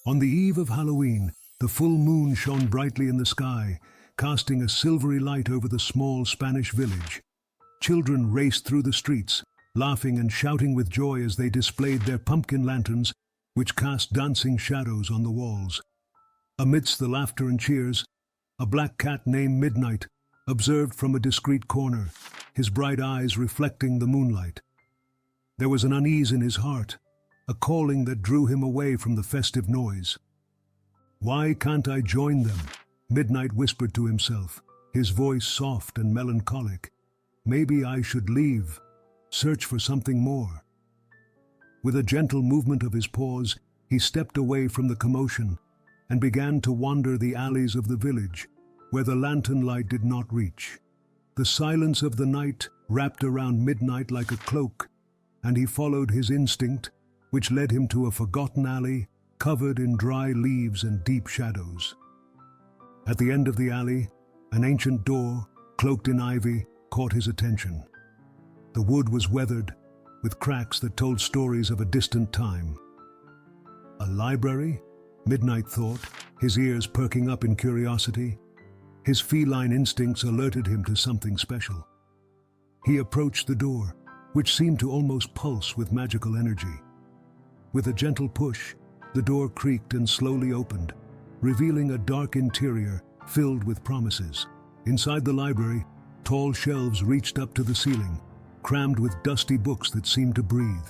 On the eve of Halloween, the full moon shone brightly in the sky, casting a silvery light over the small Spanish village. Children raced through the streets, laughing and shouting with joy as they displayed their pumpkin lanterns, which cast dancing shadows on the walls. Amidst the laughter and cheers, a black cat named Midnight observed from a discreet corner, his bright eyes reflecting the moonlight. There was an unease in his heart, a calling that drew him away from the festive noise. "Why can't I join them?" Midnight whispered to himself, his voice soft and melancholic. "Maybe I should leave, search for something more." With a gentle movement of his paws, he stepped away from the commotion and began to wander the alleys of the village, where the lantern light did not reach. The silence of the night wrapped around Midnight like a cloak, and he followed his instinct, which led him to a forgotten alley covered in dry leaves and deep shadows. At the end of the alley, an ancient door, cloaked in ivy, caught his attention. The wood was weathered, with cracks that told stories of a distant time. A library? Midnight thought, his ears perking up in curiosity. His feline instincts alerted him to something special. He approached the door, which seemed to almost pulse with magical energy. With a gentle push, the door creaked and slowly opened, revealing a dark interior filled with promises. Inside the library, tall shelves reached up to the ceiling, crammed with dusty books that seemed to breathe.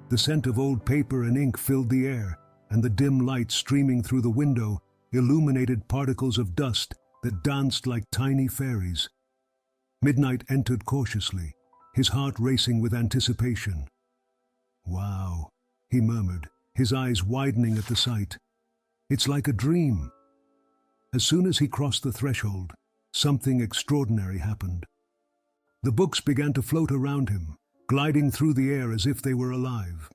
The scent of old paper and ink filled the air, and the dim light streaming through the window illuminated particles of dust that danced like tiny fairies. Midnight entered cautiously, his heart racing with anticipation. "Wow," he murmured, his eyes widening at the sight. "It's like a dream." As soon as he crossed the threshold, something extraordinary happened. The books began to float around him, gliding through the air as if they were alive.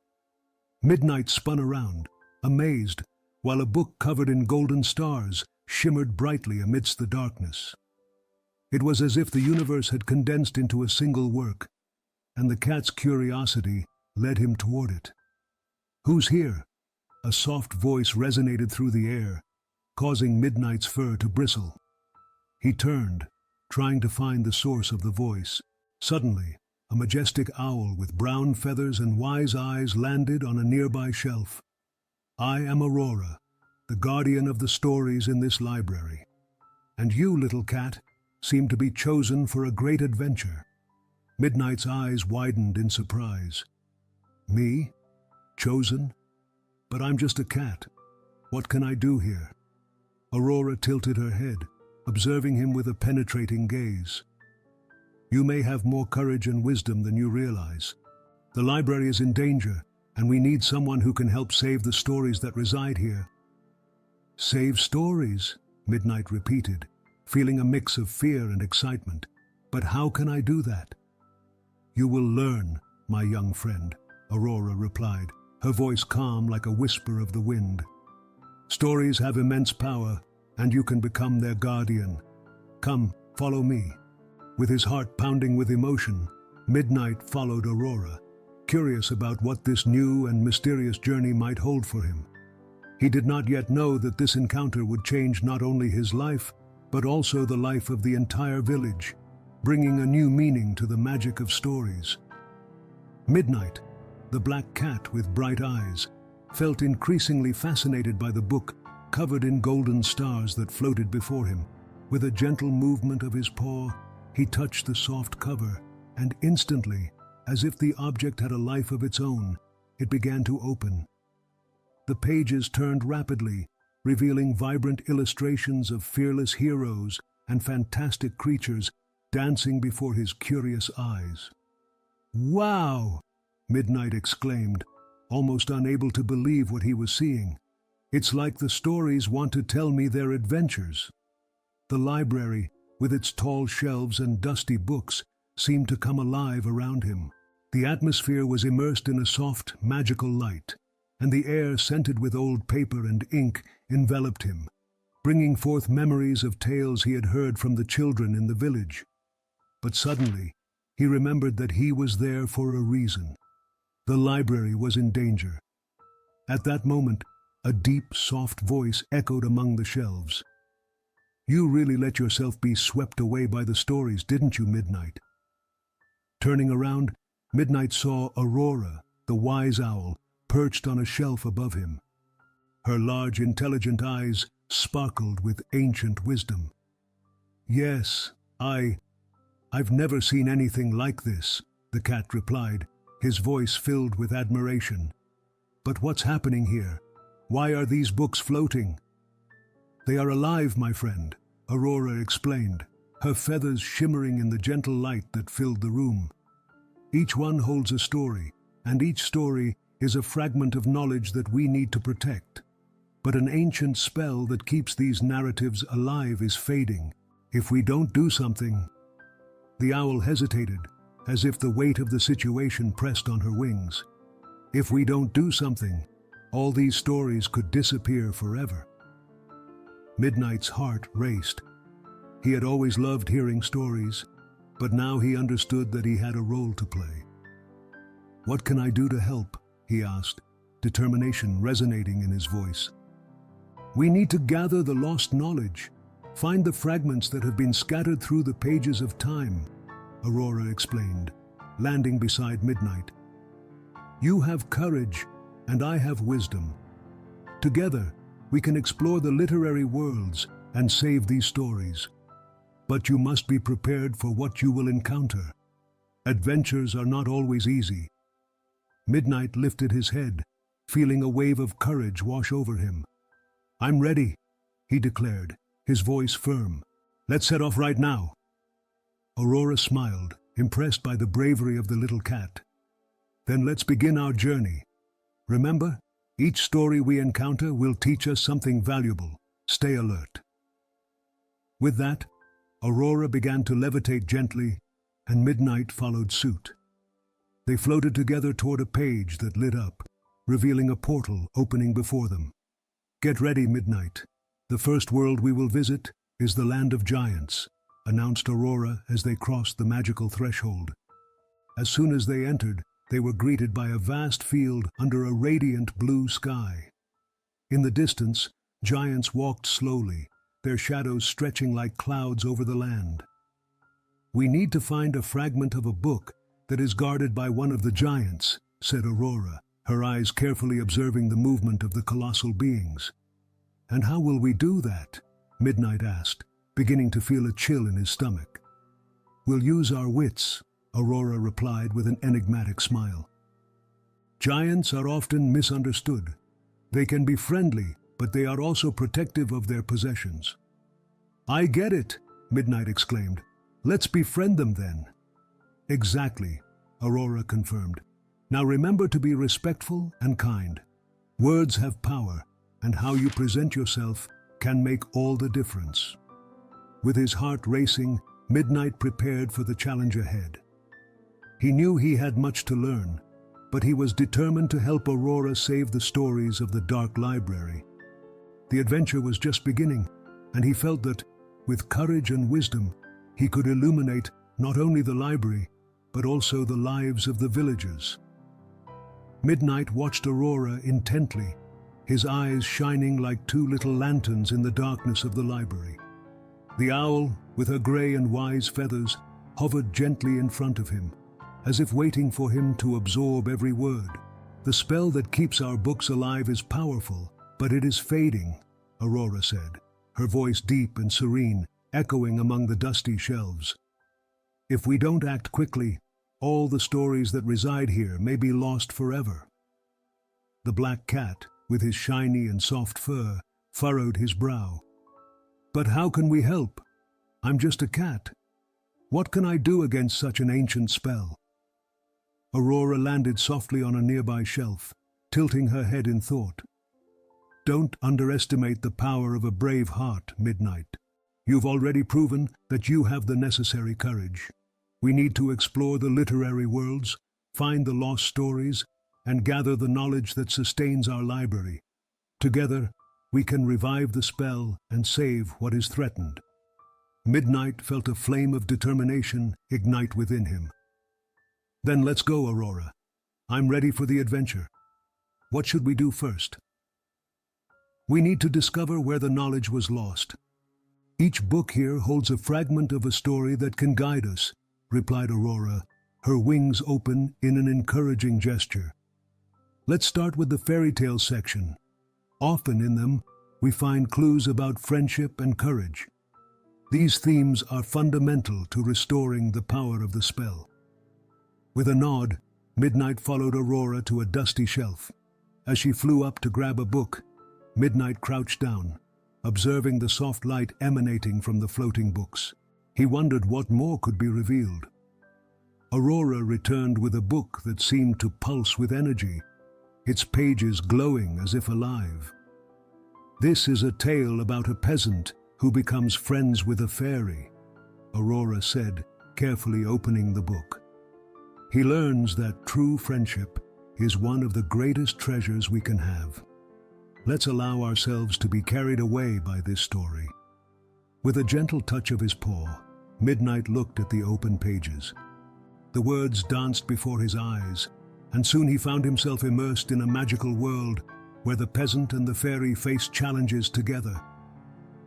Midnight spun around, amazed, while a book covered in golden stars shimmered brightly amidst the darkness. It was as if the universe had condensed into a single work, and the cat's curiosity led him toward it. "Who's here?" A soft voice resonated through the air, causing Midnight's fur to bristle. He turned, trying to find the source of the voice. Suddenly, a majestic owl with brown feathers and wise eyes landed on a nearby shelf. "I am Aurora, the guardian of the stories in this library. And you, little cat, seem to be chosen for a great adventure." Midnight's eyes widened in surprise. "Me? Chosen? But I'm just a cat. What can I do here?" Aurora tilted her head, observing him with a penetrating gaze. "You may have more courage and wisdom than you realize. The library is in danger, and we need someone who can help save the stories that reside here." "Save stories?" Midnight repeated, feeling a mix of fear and excitement. "But how can I do that?" "You will learn, my young friend," Aurora replied, her voice calm like a whisper of the wind. "Stories have immense power, and you can become their guardian. Come, follow me." With his heart pounding with emotion, Midnight followed Aurora, curious about what this new and mysterious journey might hold for him. He did not yet know that this encounter would change not only his life, but also the life of the entire village, bringing a new meaning to the magic of stories. Midnight, the black cat with bright eyes, felt increasingly fascinated by the book covered in golden stars that floated before him. With a gentle movement of his paw, he touched the soft cover, and instantly, as if the object had a life of its own, it began to open. The pages turned rapidly, revealing vibrant illustrations of fearless heroes and fantastic creatures dancing before his curious eyes. "Wow!" Midnight exclaimed, almost unable to believe what he was seeing. "It's like the stories want to tell me their adventures." The library, with its tall shelves and dusty books, seemed to come alive around him. The atmosphere was immersed in a soft, magical light, and the air scented with old paper and ink enveloped him, bringing forth memories of tales he had heard from the children in the village. But suddenly, he remembered that he was there for a reason. The library was in danger. At that moment, A deep, soft voice echoed among the shelves. "You really let yourself be swept away by the stories, didn't you, Midnight?" Turning around, Midnight saw Aurora, the wise owl, perched on a shelf above him. Her large, intelligent eyes sparkled with ancient wisdom. "Yes, I've never seen anything like this," the cat replied, his voice filled with admiration. "But what's happening here? Why are these books floating?" "They are alive, my friend," Aurora explained, her feathers shimmering in the gentle light that filled the room. "Each one holds a story, and each story is a fragment of knowledge that we need to protect. But an ancient spell that keeps these narratives alive is fading. If we don't do something—" The owl hesitated, as if the weight of the situation pressed on her wings. "If we don't do something, all these stories could disappear forever." Midnight's heart raced. He had always loved hearing stories, but now he understood that he had a role to play. "What can I do to help?" he asked, determination resonating in his voice. "We need to gather the lost knowledge, find the fragments that have been scattered through the pages of time," Aurora explained, landing beside Midnight. "You have courage, and I have wisdom. Together, we can explore the literary worlds and save these stories. But you must be prepared for what you will encounter. Adventures are not always easy." Midnight lifted his head, feeling a wave of courage wash over him. "I'm ready," he declared, his voice firm. "Let's set off right now." Aurora smiled, impressed by the bravery of the little cat. "Then let's begin our journey. Remember, each story we encounter will teach us something valuable. Stay alert." With that, Aurora began to levitate gently, and Midnight followed suit. They floated together toward a page that lit up, revealing a portal opening before them. "Get ready, Midnight. The first world we will visit is the Land of Giants," announced Aurora as they crossed the magical threshold. As soon as they entered, they were greeted by a vast field under a radiant blue sky. In the distance, giants walked slowly, their shadows stretching like clouds over the land. "We need to find a fragment of a book that is guarded by one of the giants," said Aurora, her eyes carefully observing the movement of the colossal beings. "And how will we do that?" Midnight asked, beginning to feel a chill in his stomach. "We'll use our wits," Aurora replied with an enigmatic smile. "Giants are often misunderstood. They can be friendly, but they are also protective of their possessions." "I get it," Midnight exclaimed. "Let's befriend them then." "Exactly," Aurora confirmed. "Now remember to be respectful and kind. Words have power, and how you present yourself can make all the difference." With his heart racing, Midnight prepared for the challenge ahead. He knew he had much to learn, but he was determined to help Aurora save the stories of the Dark Library. The adventure was just beginning, and he felt that, with courage and wisdom, he could illuminate not only the library, but also the lives of the villagers. Midnight watched Aurora intently, his eyes shining like two little lanterns in the darkness of the library. The owl, with her gray and wise feathers, hovered gently in front of him, as if waiting for him to absorb every word. "The spell that keeps our books alive is powerful, but it is fading," Aurora said, her voice deep and serene, echoing among the dusty shelves. "If we don't act quickly, all the stories that reside here may be lost forever." The black cat, with his shiny and soft fur, furrowed his brow. "But how can we help? I'm just a cat. What can I do against such an ancient spell?" Aurora landed softly on a nearby shelf, tilting her head in thought. "Don't underestimate the power of a brave heart, Midnight. You've already proven that you have the necessary courage. We need to explore the literary worlds, find the lost stories, and gather the knowledge that sustains our library. Together, we can revive the spell and save what is threatened." Midnight felt a flame of determination ignite within him. "Then let's go, Aurora. I'm ready for the adventure. What should we do first?" We need to discover where the knowledge was lost. Each book here holds a fragment of a story that can guide us, replied Aurora, her wings open in an encouraging gesture. Let's start with the fairy tale section. Often in them, we find clues about friendship and courage. These themes are fundamental to restoring the power of the spell. With a nod, Midnight followed Aurora to a dusty shelf. As she flew up to grab a book, Midnight crouched down, observing the soft light emanating from the floating books. He wondered what more could be revealed. Aurora returned with a book that seemed to pulse with energy, its pages glowing as if alive. This is a tale about a peasant who becomes friends with a fairy, Aurora said, carefully opening the book. He learns that true friendship is one of the greatest treasures we can have. Let's allow ourselves to be carried away by this story. With a gentle touch of his paw, Midnight looked at the open pages. The words danced before his eyes, and soon he found himself immersed in a magical world where the peasant and the fairy faced challenges together.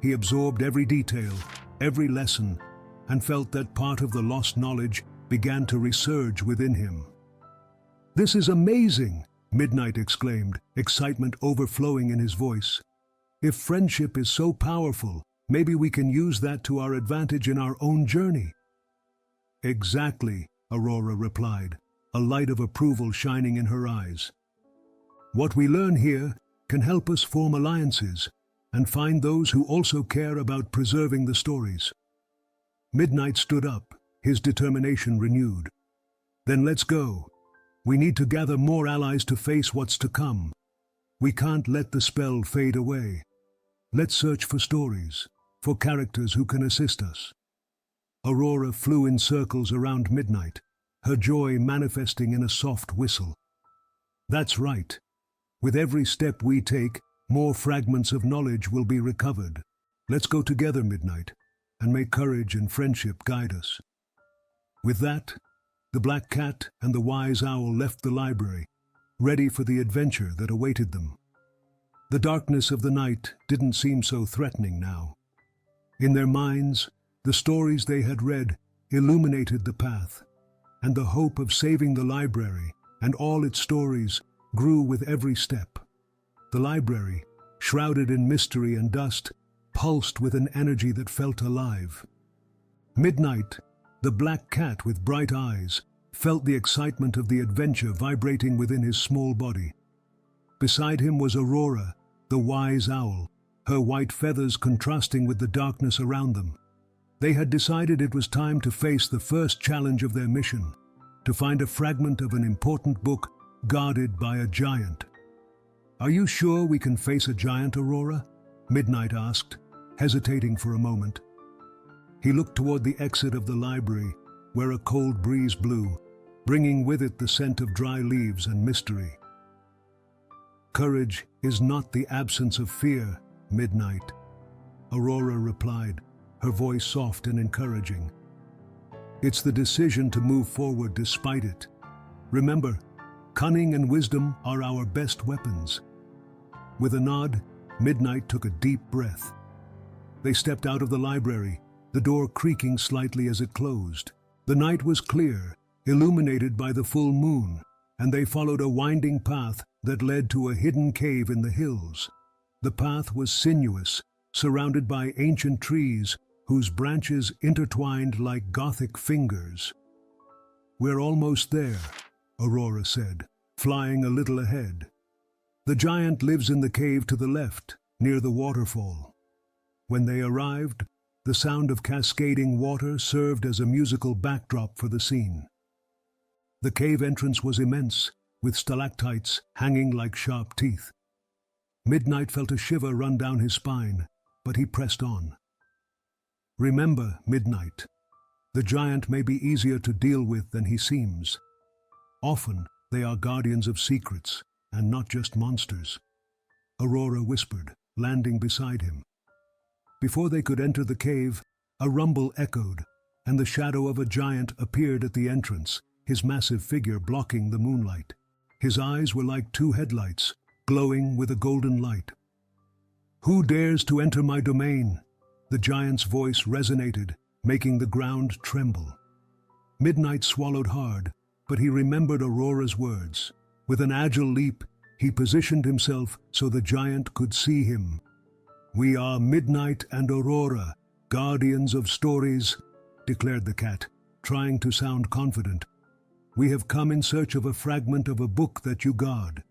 He absorbed every detail, every lesson, and felt that part of the lost knowledge began to resurge within him. "This is amazing!" Midnight exclaimed, excitement overflowing in his voice. "If friendship is so powerful, maybe we can use that to our advantage in our own journey." "Exactly," Aurora replied, a light of approval shining in her eyes. "What we learn here can help us form alliances and find those who also care about preserving the stories." Midnight stood up, his determination renewed. "Then let's go. We need to gather more allies to face what's to come. We can't let the spell fade away. Let's search for stories, for characters who can assist us." Aurora flew in circles around Midnight, her joy manifesting in a soft whistle. "That's right. With every step we take, more fragments of knowledge will be recovered. Let's go together, Midnight, and may courage and friendship guide us." With that, the Black Cat and the Wise Owl left the library, ready for the adventure that awaited them. The darkness of the night didn't seem so threatening now. In their minds, the stories they had read illuminated the path, and the hope of saving the library and all its stories grew with every step. The library, shrouded in mystery and dust, pulsed with an energy that felt alive. Midnight, the Black Cat with bright eyes, felt the excitement of the adventure vibrating within his small body. Beside him was Aurora, the Wise Owl, her white feathers contrasting with the darkness around them. They had decided it was time to face the first challenge of their mission, to find a fragment of an important book guarded by a giant. "Are you sure we can face a giant, Aurora?" Midnight asked, hesitating for a moment. He looked toward the exit of the library, where a cold breeze blew, bringing with it the scent of dry leaves and mystery. "Courage is not the absence of fear, Midnight," Aurora replied, her voice soft and encouraging. "It's the decision to move forward despite it. Remember, cunning and wisdom are our best weapons." With a nod, Midnight took a deep breath. They stepped out of the library, the door creaking slightly as it closed. The night was clear, illuminated by the full moon, and they followed a winding path that led to a hidden cave in the hills. The path was sinuous, surrounded by ancient trees whose branches intertwined like Gothic fingers. "We're almost there," Aurora said, flying a little ahead. "The giant lives in the cave to the left, near the waterfall." When they arrived, the sound of cascading water served as a musical backdrop for the scene. The cave entrance was immense, with stalactites hanging like sharp teeth. Midnight felt a shiver run down his spine, but he pressed on. "Remember, Midnight, the giant may be easier to deal with than he seems. Often they are guardians of secrets, and not just monsters," Aurora whispered, landing beside him. Before they could enter the cave, a rumble echoed, and the shadow of a giant appeared at the entrance, his massive figure blocking the moonlight. His eyes were like two headlights, glowing with a golden light. "Who dares to enter my domain?" The giant's voice resonated, making the ground tremble. Midnight swallowed hard, but he remembered Aurora's words. With an agile leap, he positioned himself so the giant could see him. "We are Midnight and Aurora, guardians of stories," declared the cat, trying to sound confident. "We have come in search of a fragment of a book that you guard.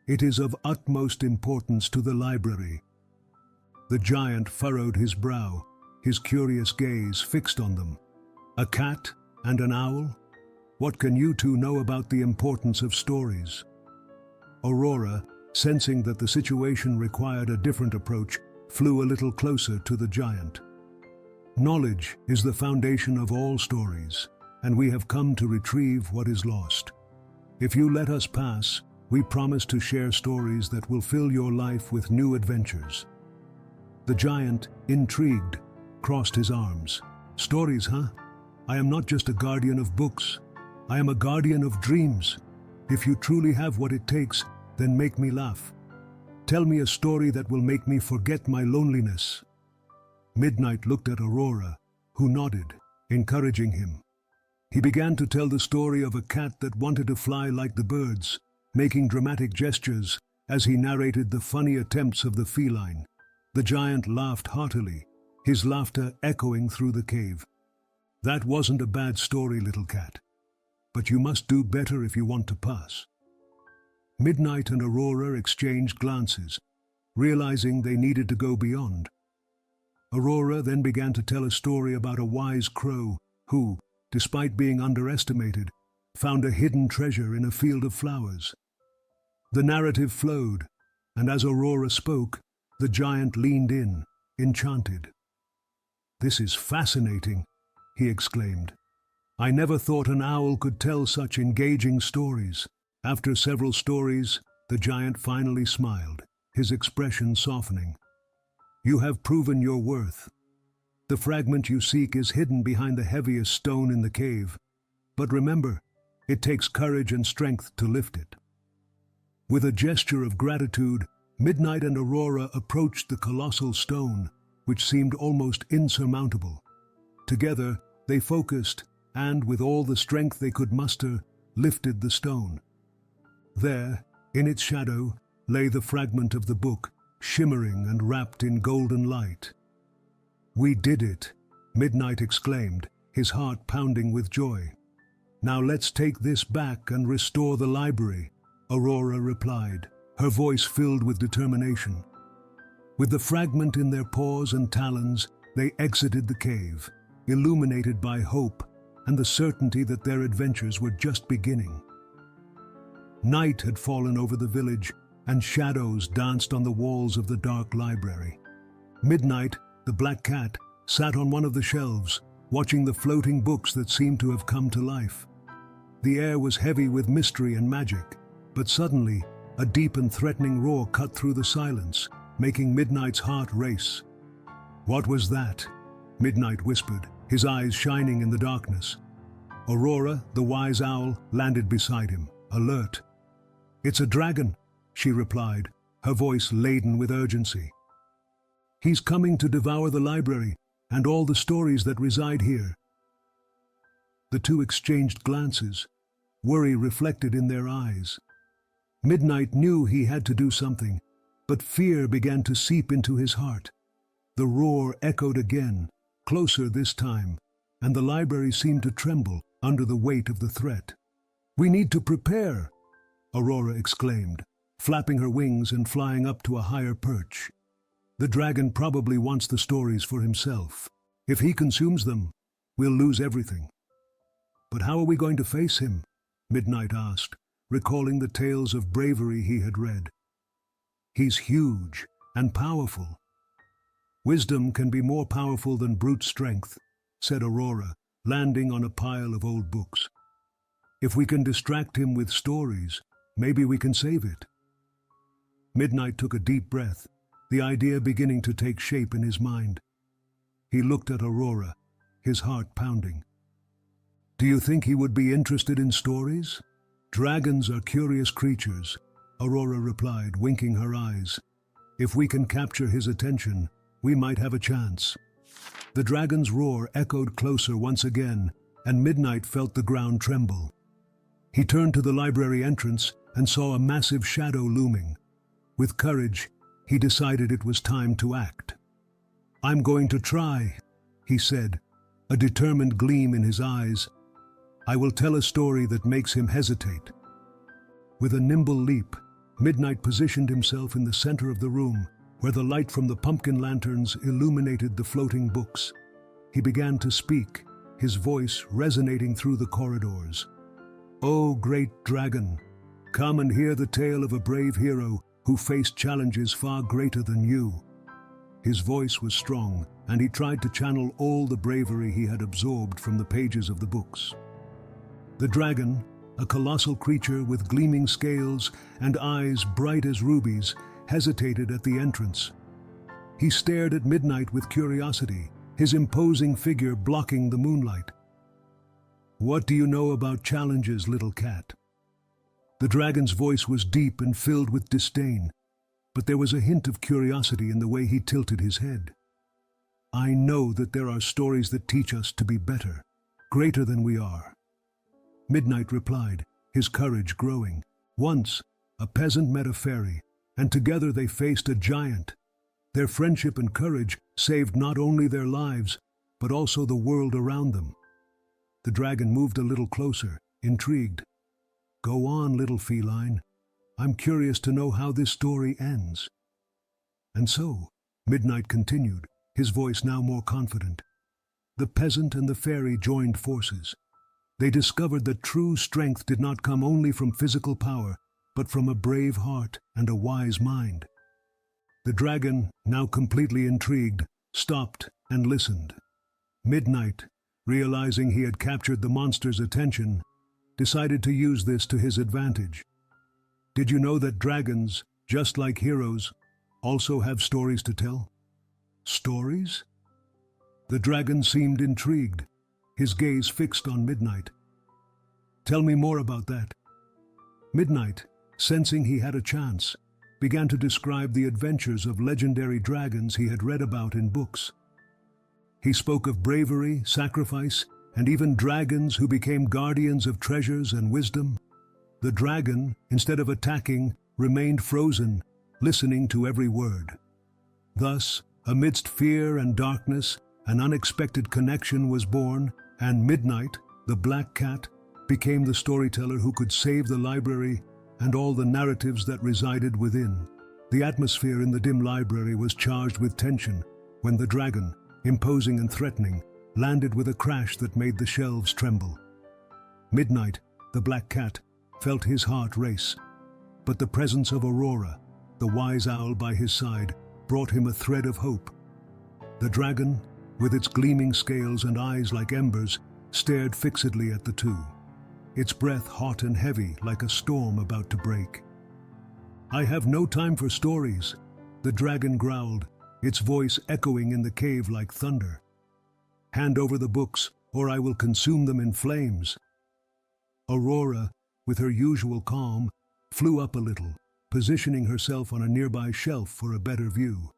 It is of utmost importance to the library." The giant furrowed his brow, his curious gaze fixed on them. "A cat and an owl? What can you two know about the importance of stories?" Aurora, sensing that the situation required a different approach, flew a little closer to the giant. "Knowledge is the foundation of all stories, and we have come to retrieve what is lost. If you let us pass, we promise to share stories that will fill your life with new adventures." The giant, intrigued, crossed his arms. "Stories, huh? I am not just a guardian of books. I am a guardian of dreams. If you truly have what it takes, then make me laugh. Tell me a story that will make me forget my loneliness." Midnight looked at Aurora, who nodded, encouraging him. He began to tell the story of a cat that wanted to fly like the birds, making dramatic gestures as he narrated the funny attempts of the feline. The giant laughed heartily, his laughter echoing through the cave. "That wasn't a bad story, little cat. But you must do better if you want to pass." Midnight and Aurora exchanged glances, realizing they needed to go beyond. Aurora then began to tell a story about a wise crow who, despite being underestimated, found a hidden treasure in a field of flowers. The narrative flowed, and as Aurora spoke, the giant leaned in, enchanted. "This is fascinating," he exclaimed. "I never thought an owl could tell such engaging stories." After several stories, the giant finally smiled, his expression softening. "You have proven your worth. The fragment you seek is hidden behind the heaviest stone in the cave. But remember, it takes courage and strength to lift it." With a gesture of gratitude, Midnight and Aurora approached the colossal stone, which seemed almost insurmountable. Together, they focused and, with all the strength they could muster, lifted the stone. There, in its shadow, lay the fragment of the book, shimmering and wrapped in golden light. "We did it," Midnight exclaimed, his heart pounding with joy. "Now let's take this back and restore the library," Aurora replied, her voice filled with determination. With the fragment in their paws and talons, they exited the cave, illuminated by hope and the certainty that their adventures were just beginning. Night had fallen over the village, and shadows danced on the walls of the dark library. Midnight, the black cat, sat on one of the shelves, watching the floating books that seemed to have come to life. The air was heavy with mystery and magic, but suddenly, a deep and threatening roar cut through the silence, making Midnight's heart race. "What was that?" Midnight whispered, his eyes shining in the darkness. Aurora, the wise owl, landed beside him, alert. "It's a dragon," she replied, her voice laden with urgency. "He's coming to devour the library and all the stories that reside here." The two exchanged glances, worry reflected in their eyes. Midnight knew he had to do something, but fear began to seep into his heart. The roar echoed again, closer this time, and the library seemed to tremble under the weight of the threat. "We need to prepare," Aurora exclaimed, flapping her wings and flying up to a higher perch. "The dragon probably wants the stories for himself. If he consumes them, we'll lose everything." "But how are we going to face him?" Midnight asked, recalling the tales of bravery he had read. "He's huge and powerful." "Wisdom can be more powerful than brute strength," said Aurora, landing on a pile of old books. "If we can distract him with stories, maybe we can save it." Midnight took a deep breath, the idea beginning to take shape in his mind. He looked at Aurora, his heart pounding. "Do you think he would be interested in stories?" "Dragons are curious creatures," Aurora replied, winking her eyes. If we can capture his attention, we might have a chance. The dragon's roar echoed closer once again, and Midnight felt the ground tremble. He turned to the library entrance and saw a massive shadow looming. With courage, he decided it was time to act. "I'm going to try," he said, a determined gleam in his eyes. "I will tell a story that makes him hesitate." With a nimble leap, Midnight positioned himself in the center of the room, where the light from the pumpkin lanterns illuminated the floating books. He began to speak, his voice resonating through the corridors. "O great dragon, come and hear the tale of a brave hero who faced challenges far greater than you." His voice was strong, and he tried to channel all the bravery he had absorbed from the pages of the books. The dragon, a colossal creature with gleaming scales and eyes bright as rubies, hesitated at the entrance. He stared at Midnight with curiosity, his imposing figure blocking the moonlight. "What do you know about challenges, little cat?" The dragon's voice was deep and filled with disdain, but there was a hint of curiosity in the way he tilted his head. "I know that there are stories that teach us to be better, greater than we are." Midnight replied, his courage growing. "Once, a peasant met a fairy, and together they faced a giant. Their friendship and courage saved not only their lives, but also the world around them." The dragon moved a little closer, intrigued. "Go on, little feline. I'm curious to know how this story ends." And so, Midnight continued, his voice now more confident. The peasant and the fairy joined forces. They discovered that true strength did not come only from physical power, but from a brave heart and a wise mind. The dragon, now completely intrigued, stopped and listened. Midnight, realizing he had captured the monster's attention, decided to use this to his advantage. "Did you know that dragons, just like heroes, also have stories to tell?" "Stories?" The dragon seemed intrigued, his gaze fixed on Midnight. "Tell me more about that." Midnight, sensing he had a chance, began to describe the adventures of legendary dragons he had read about in books. He spoke of bravery, sacrifice, and even dragons who became guardians of treasures and wisdom. The dragon, instead of attacking, remained frozen, listening to every word. Thus, amidst fear and darkness, an unexpected connection was born, and Midnight, the black cat, became the storyteller who could save the library and all the narratives that resided within. The atmosphere in the dim library was charged with tension when the dragon, imposing and threatening, landed with a crash that made the shelves tremble. Midnight, the black cat, felt his heart race, but the presence of Aurora, the wise owl by his side, brought him a thread of hope. The dragon, with its gleaming scales and eyes like embers, stared fixedly at the two, its breath hot and heavy like a storm about to break. "I have no time for stories," the dragon growled, its voice echoing in the cave like thunder. "Hand over the books, or I will consume them in flames." Aurora, with her usual calm, flew up a little, positioning herself on a nearby shelf for a better view.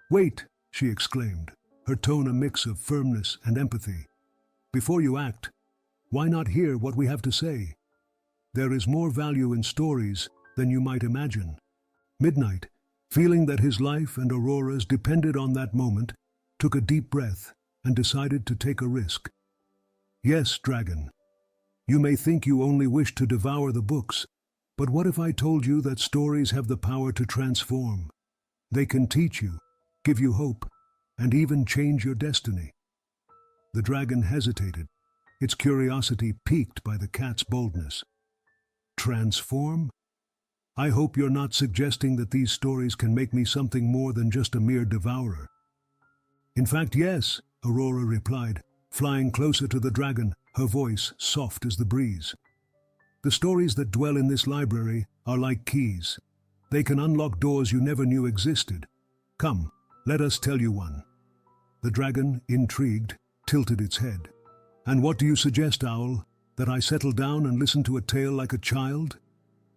"Wait," she exclaimed, her tone a mix of firmness and empathy. "Before you act, why not hear what we have to say? There is more value in stories than you might imagine." Midnight, feeling that his life and Aurora's depended on that moment, took a deep breath and decided to take a risk. "Yes, dragon. You may think you only wish to devour the books, but what if I told you that stories have the power to transform? They can teach you, give you hope, and even change your destiny." The dragon hesitated, its curiosity piqued by the cat's boldness. "Transform? I hope you're not suggesting that these stories can make me something more than just a mere devourer." "In fact, yes," Aurora replied, flying closer to the dragon, her voice soft as the breeze. "The stories that dwell in this library are like keys. They can unlock doors you never knew existed. Come, let us tell you one." The dragon, intrigued, tilted its head. "And what do you suggest, Owl? That I settle down and listen to a tale like a child?"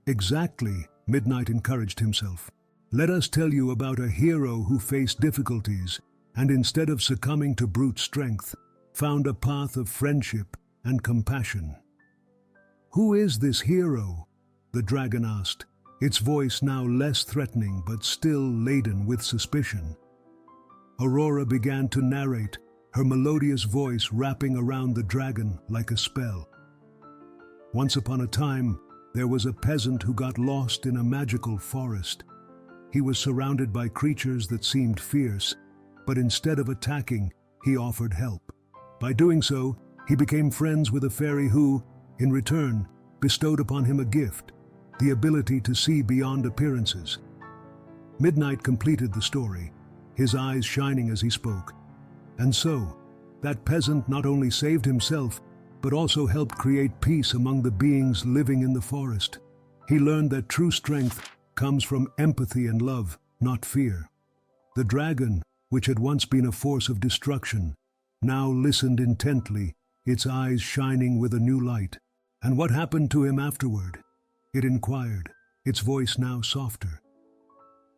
"Exactly," Midnight encouraged himself. Let us tell you about a hero who faced difficulties and instead of succumbing to brute strength, found a path of friendship and compassion. Who is this hero? The dragon asked, its voice now less threatening but still laden with suspicion. Aurora began to narrate, her melodious voice wrapping around the dragon like a spell. Once upon a time, there was a peasant who got lost in a magical forest. He was surrounded by creatures that seemed fierce, but instead of attacking, he offered help. By doing so, he became friends with a fairy who, in return, bestowed upon him a gift, the ability to see beyond appearances. Midnight completed the story, his eyes shining as he spoke. And so, that peasant not only saved himself, but also helped create peace among the beings living in the forest. He learned that true strength comes from empathy and love, not fear. The dragon, which had once been a force of destruction, now listened intently, its eyes shining with a new light. And what happened to him afterward? It inquired, its voice now softer.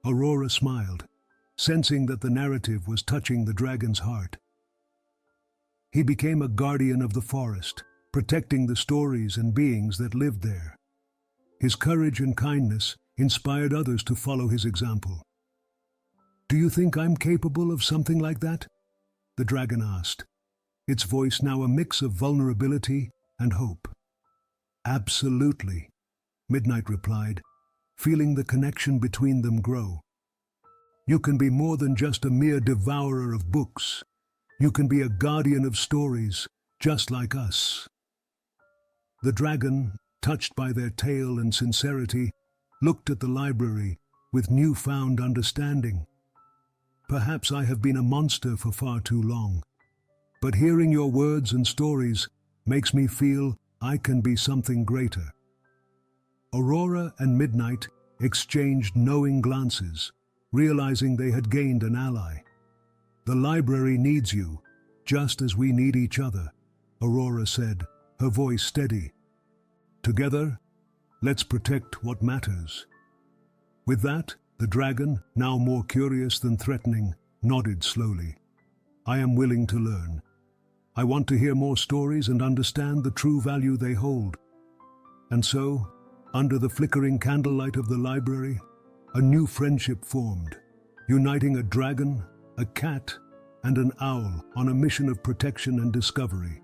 Aurora smiled, sensing that the narrative was touching the dragon's heart. He became a guardian of the forest, protecting the stories and beings that lived there. His courage and kindness inspired others to follow his example. Do you think I'm capable of something like that? The dragon asked, its voice now a mix of vulnerability and hope. Absolutely, Midnight replied, feeling the connection between them grow. You can be more than just a mere devourer of books. You can be a guardian of stories, just like us. The dragon, touched by their tale and sincerity, looked at the library with newfound understanding. Perhaps I have been a monster for far too long, but hearing your words and stories makes me feel I can be something greater. Aurora and Midnight exchanged knowing glances, realizing they had gained an ally. The library needs you, just as we need each other, Aurora said, her voice steady. Together, let's protect what matters. With that, the dragon, now more curious than threatening, nodded slowly. I am willing to learn. I want to hear more stories and understand the true value they hold. And so, under the flickering candlelight of the library, a new friendship formed, uniting a dragon, a cat, and an owl on a mission of protection and discovery,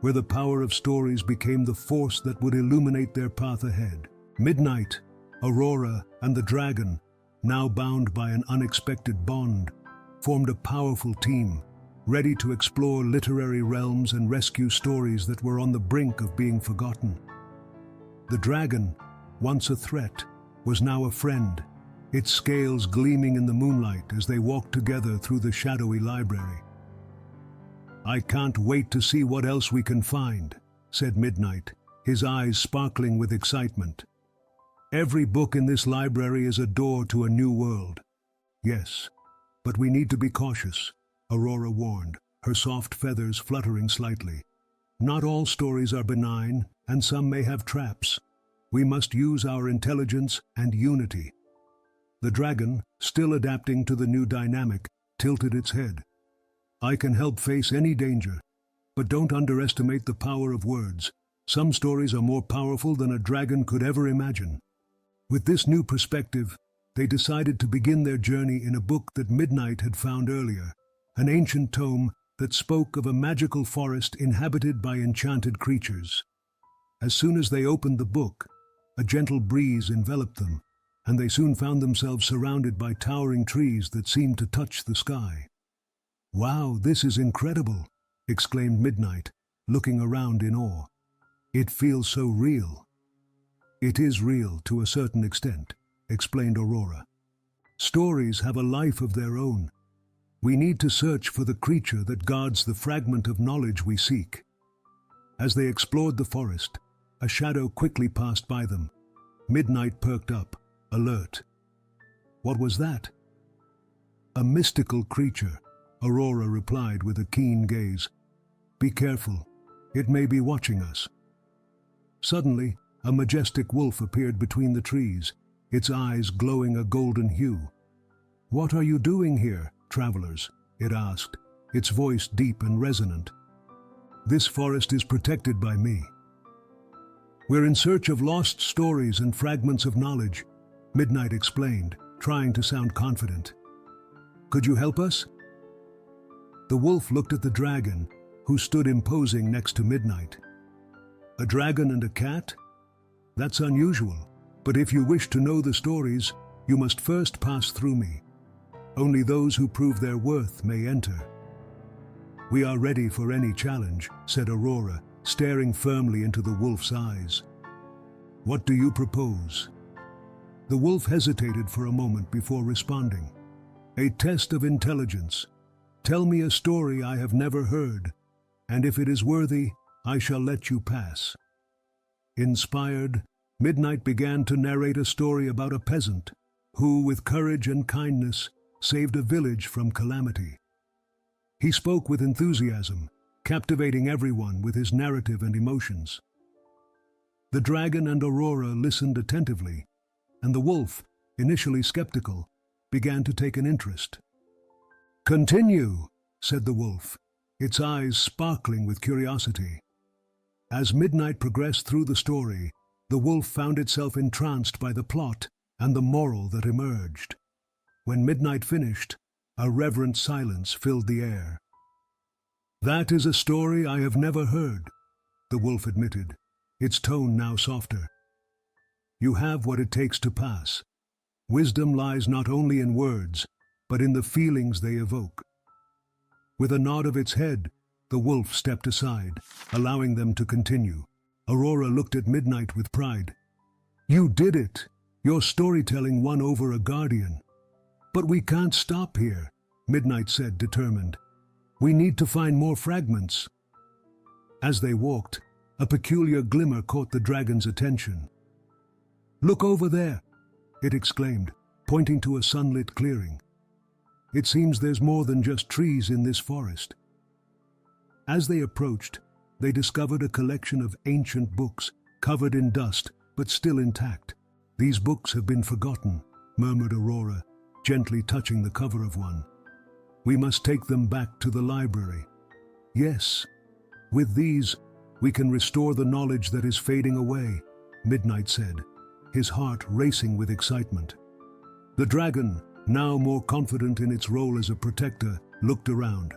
where the power of stories became the force that would illuminate their path ahead. Midnight, Aurora, and the dragon, now bound by an unexpected bond, formed a powerful team, ready to explore literary realms and rescue stories that were on the brink of being forgotten. The dragon, once a threat, was now a friend, its scales gleaming in the moonlight as they walked together through the shadowy library. I can't wait to see what else we can find, said Midnight, his eyes sparkling with excitement. Every book in this library is a door to a new world. Yes, but we need to be cautious, Aurora warned, her soft feathers fluttering slightly. Not all stories are benign, and some may have traps. We must use our intelligence and unity. The dragon, still adapting to the new dynamic, tilted its head. I can help face any danger, but don't underestimate the power of words. Some stories are more powerful than a dragon could ever imagine. With this new perspective, they decided to begin their journey in a book that Midnight had found earlier, an ancient tome that spoke of a magical forest inhabited by enchanted creatures. As soon as they opened the book, a gentle breeze enveloped them, and they soon found themselves surrounded by towering trees that seemed to touch the sky. Wow, this is incredible, exclaimed Midnight, looking around in awe. It feels so real. It is real to a certain extent, explained Aurora. Stories have a life of their own. We need to search for the creature that guards the fragment of knowledge we seek. As they explored the forest, a shadow quickly passed by them. Midnight perked up, alert. What was that? A mystical creature, Aurora replied with a keen gaze. Be careful, it may be watching us. Suddenly, a majestic wolf appeared between the trees, its eyes glowing a golden hue. "What are you doing here, travelers?" it asked, its voice deep and resonant. "This forest is protected by me. We're in search of lost stories and fragments of knowledge," Midnight explained, trying to sound confident. "Could you help us?" The wolf looked at the dragon, who stood imposing next to Midnight. "A dragon and a cat? That's unusual, but if you wish to know the stories, you must first pass through me. Only those who prove their worth may enter." "We are ready for any challenge," said Aurora, staring firmly into the wolf's eyes. "What do you propose?" The wolf hesitated for a moment before responding. "A test of intelligence. Tell me a story I have never heard, and if it is worthy, I shall let you pass." Inspired, Midnight began to narrate a story about a peasant who, with courage and kindness, saved a village from calamity. He spoke with enthusiasm, captivating everyone with his narrative and emotions. The dragon and Aurora listened attentively, and the wolf, initially skeptical, began to take an interest. "Continue," said the wolf, its eyes sparkling with curiosity. As Midnight progressed through the story, the wolf found itself entranced by the plot and the moral that emerged. When Midnight finished, a reverent silence filled the air. "That is a story I have never heard," the wolf admitted, its tone now softer. "You have what it takes to pass. Wisdom lies not only in words, but in the feelings they evoke." With a nod of its head, the wolf stepped aside, allowing them to continue. Aurora looked at Midnight with pride. "You did it! Your storytelling won over a guardian." "But we can't stop here," Midnight said, determined. "We need to find more fragments." As they walked, a peculiar glimmer caught the dragon's attention. "Look over there," it exclaimed, pointing to a sunlit clearing. "It seems there's more than just trees in this forest." As they approached, they discovered a collection of ancient books, covered in dust, but still intact. "These books have been forgotten," murmured Aurora, gently touching the cover of one. "We must take them back to the library." "Yes, with these, we can restore the knowledge that is fading away," Midnight said, his heart racing with excitement. The dragon, now more confident in its role as a protector, looked around.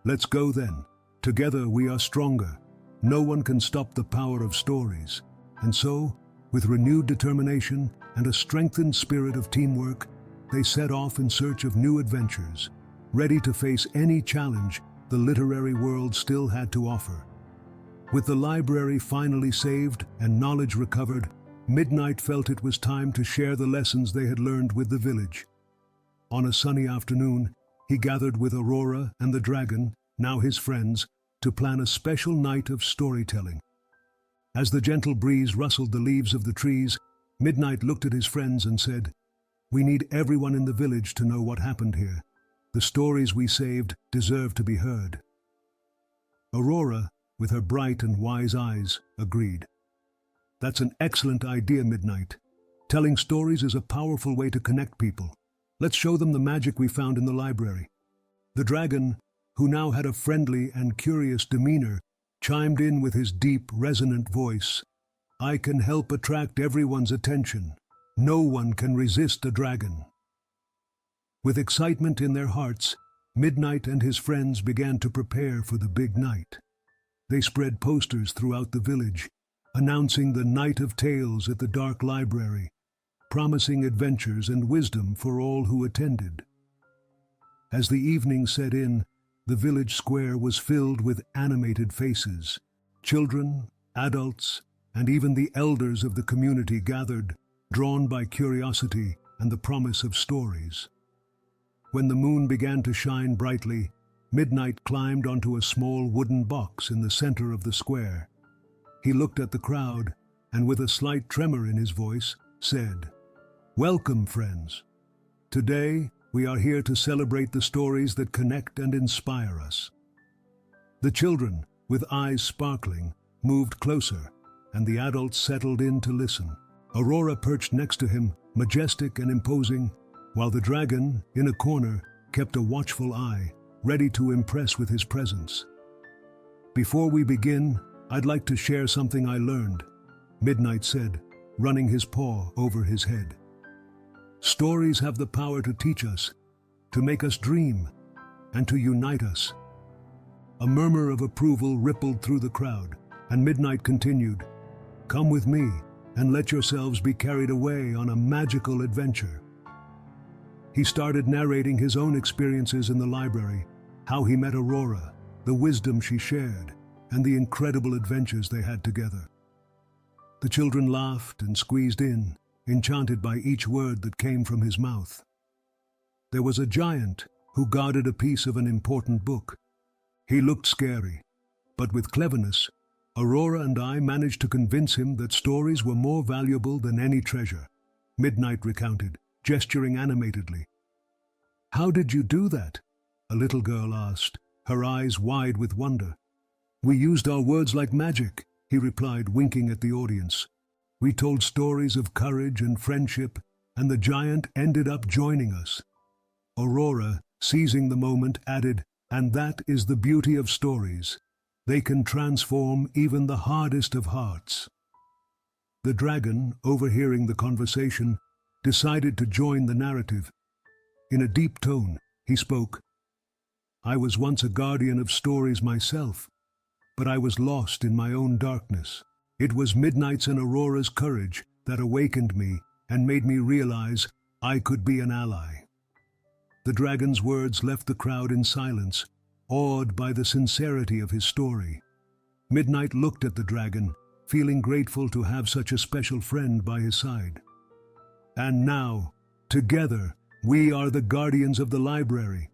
"Let's go then. Together we are stronger. No one can stop the power of stories." And so, with renewed determination and a strengthened spirit of teamwork, they set off in search of new adventures, ready to face any challenge the literary world still had to offer. With the library finally saved and knowledge recovered, Midnight felt it was time to share the lessons they had learned with the village. On a sunny afternoon, he gathered with Aurora and the dragon, now his friends, to plan a special night of storytelling. As the gentle breeze rustled the leaves of the trees, Midnight looked at his friends and said, "We need everyone in the village to know what happened here. The stories we saved deserve to be heard." Aurora, with her bright and wise eyes, agreed. "That's an excellent idea, Midnight. Telling stories is a powerful way to connect people. Let's show them the magic we found in the library." The dragon, who now had a friendly and curious demeanor, chimed in with his deep, resonant voice. "I can help attract everyone's attention. No one can resist a dragon." With excitement in their hearts, Midnight and his friends began to prepare for the big night. They spread posters throughout the village, announcing the Night of Tales at the dark library, promising adventures and wisdom for all who attended. As the evening set in, the village square was filled with animated faces. Children, adults, and even the elders of the community gathered, drawn by curiosity and the promise of stories. When the moon began to shine brightly, Midnight climbed onto a small wooden box in the center of the square. He looked at the crowd and, with a slight tremor in his voice, said, "Welcome, friends. Today, we are here to celebrate the stories that connect and inspire us." The children, with eyes sparkling, moved closer, and the adults settled in to listen. Aurora perched next to him, majestic and imposing, while the dragon, in a corner, kept a watchful eye, ready to impress with his presence. "Before we begin, I'd like to share something I learned," Midnight said, running his paw over his head. "Stories have the power to teach us, to make us dream, and to unite us." A murmur of approval rippled through the crowd, and Midnight continued, "Come with me, and let yourselves be carried away on a magical adventure." He started narrating his own experiences in the library, how he met Aurora, the wisdom she shared, and the incredible adventures they had together. The children laughed and squeezed in, enchanted by each word that came from his mouth. There was a giant who guarded a piece of an important book. He looked scary, but with cleverness, Aurora and I managed to convince him that stories were more valuable than any treasure, Midnight recounted, gesturing animatedly. "How did you do that?" a little girl asked, her eyes wide with wonder. "We used our words like magic," he replied, winking at the audience. "We told stories of courage and friendship, and the giant ended up joining us." Aurora, seizing the moment, added, "And that is the beauty of stories. They can transform even the hardest of hearts." The dragon, overhearing the conversation, decided to join the narrative. In a deep tone, he spoke, "I was once a guardian of stories myself, but I was lost in my own darkness. It was Midnight's and Aurora's courage that awakened me and made me realize I could be an ally." The dragon's words left the crowd in silence, awed by the sincerity of his story. Midnight looked at the dragon, feeling grateful to have such a special friend by his side. "And now, together, we are the guardians of the library,"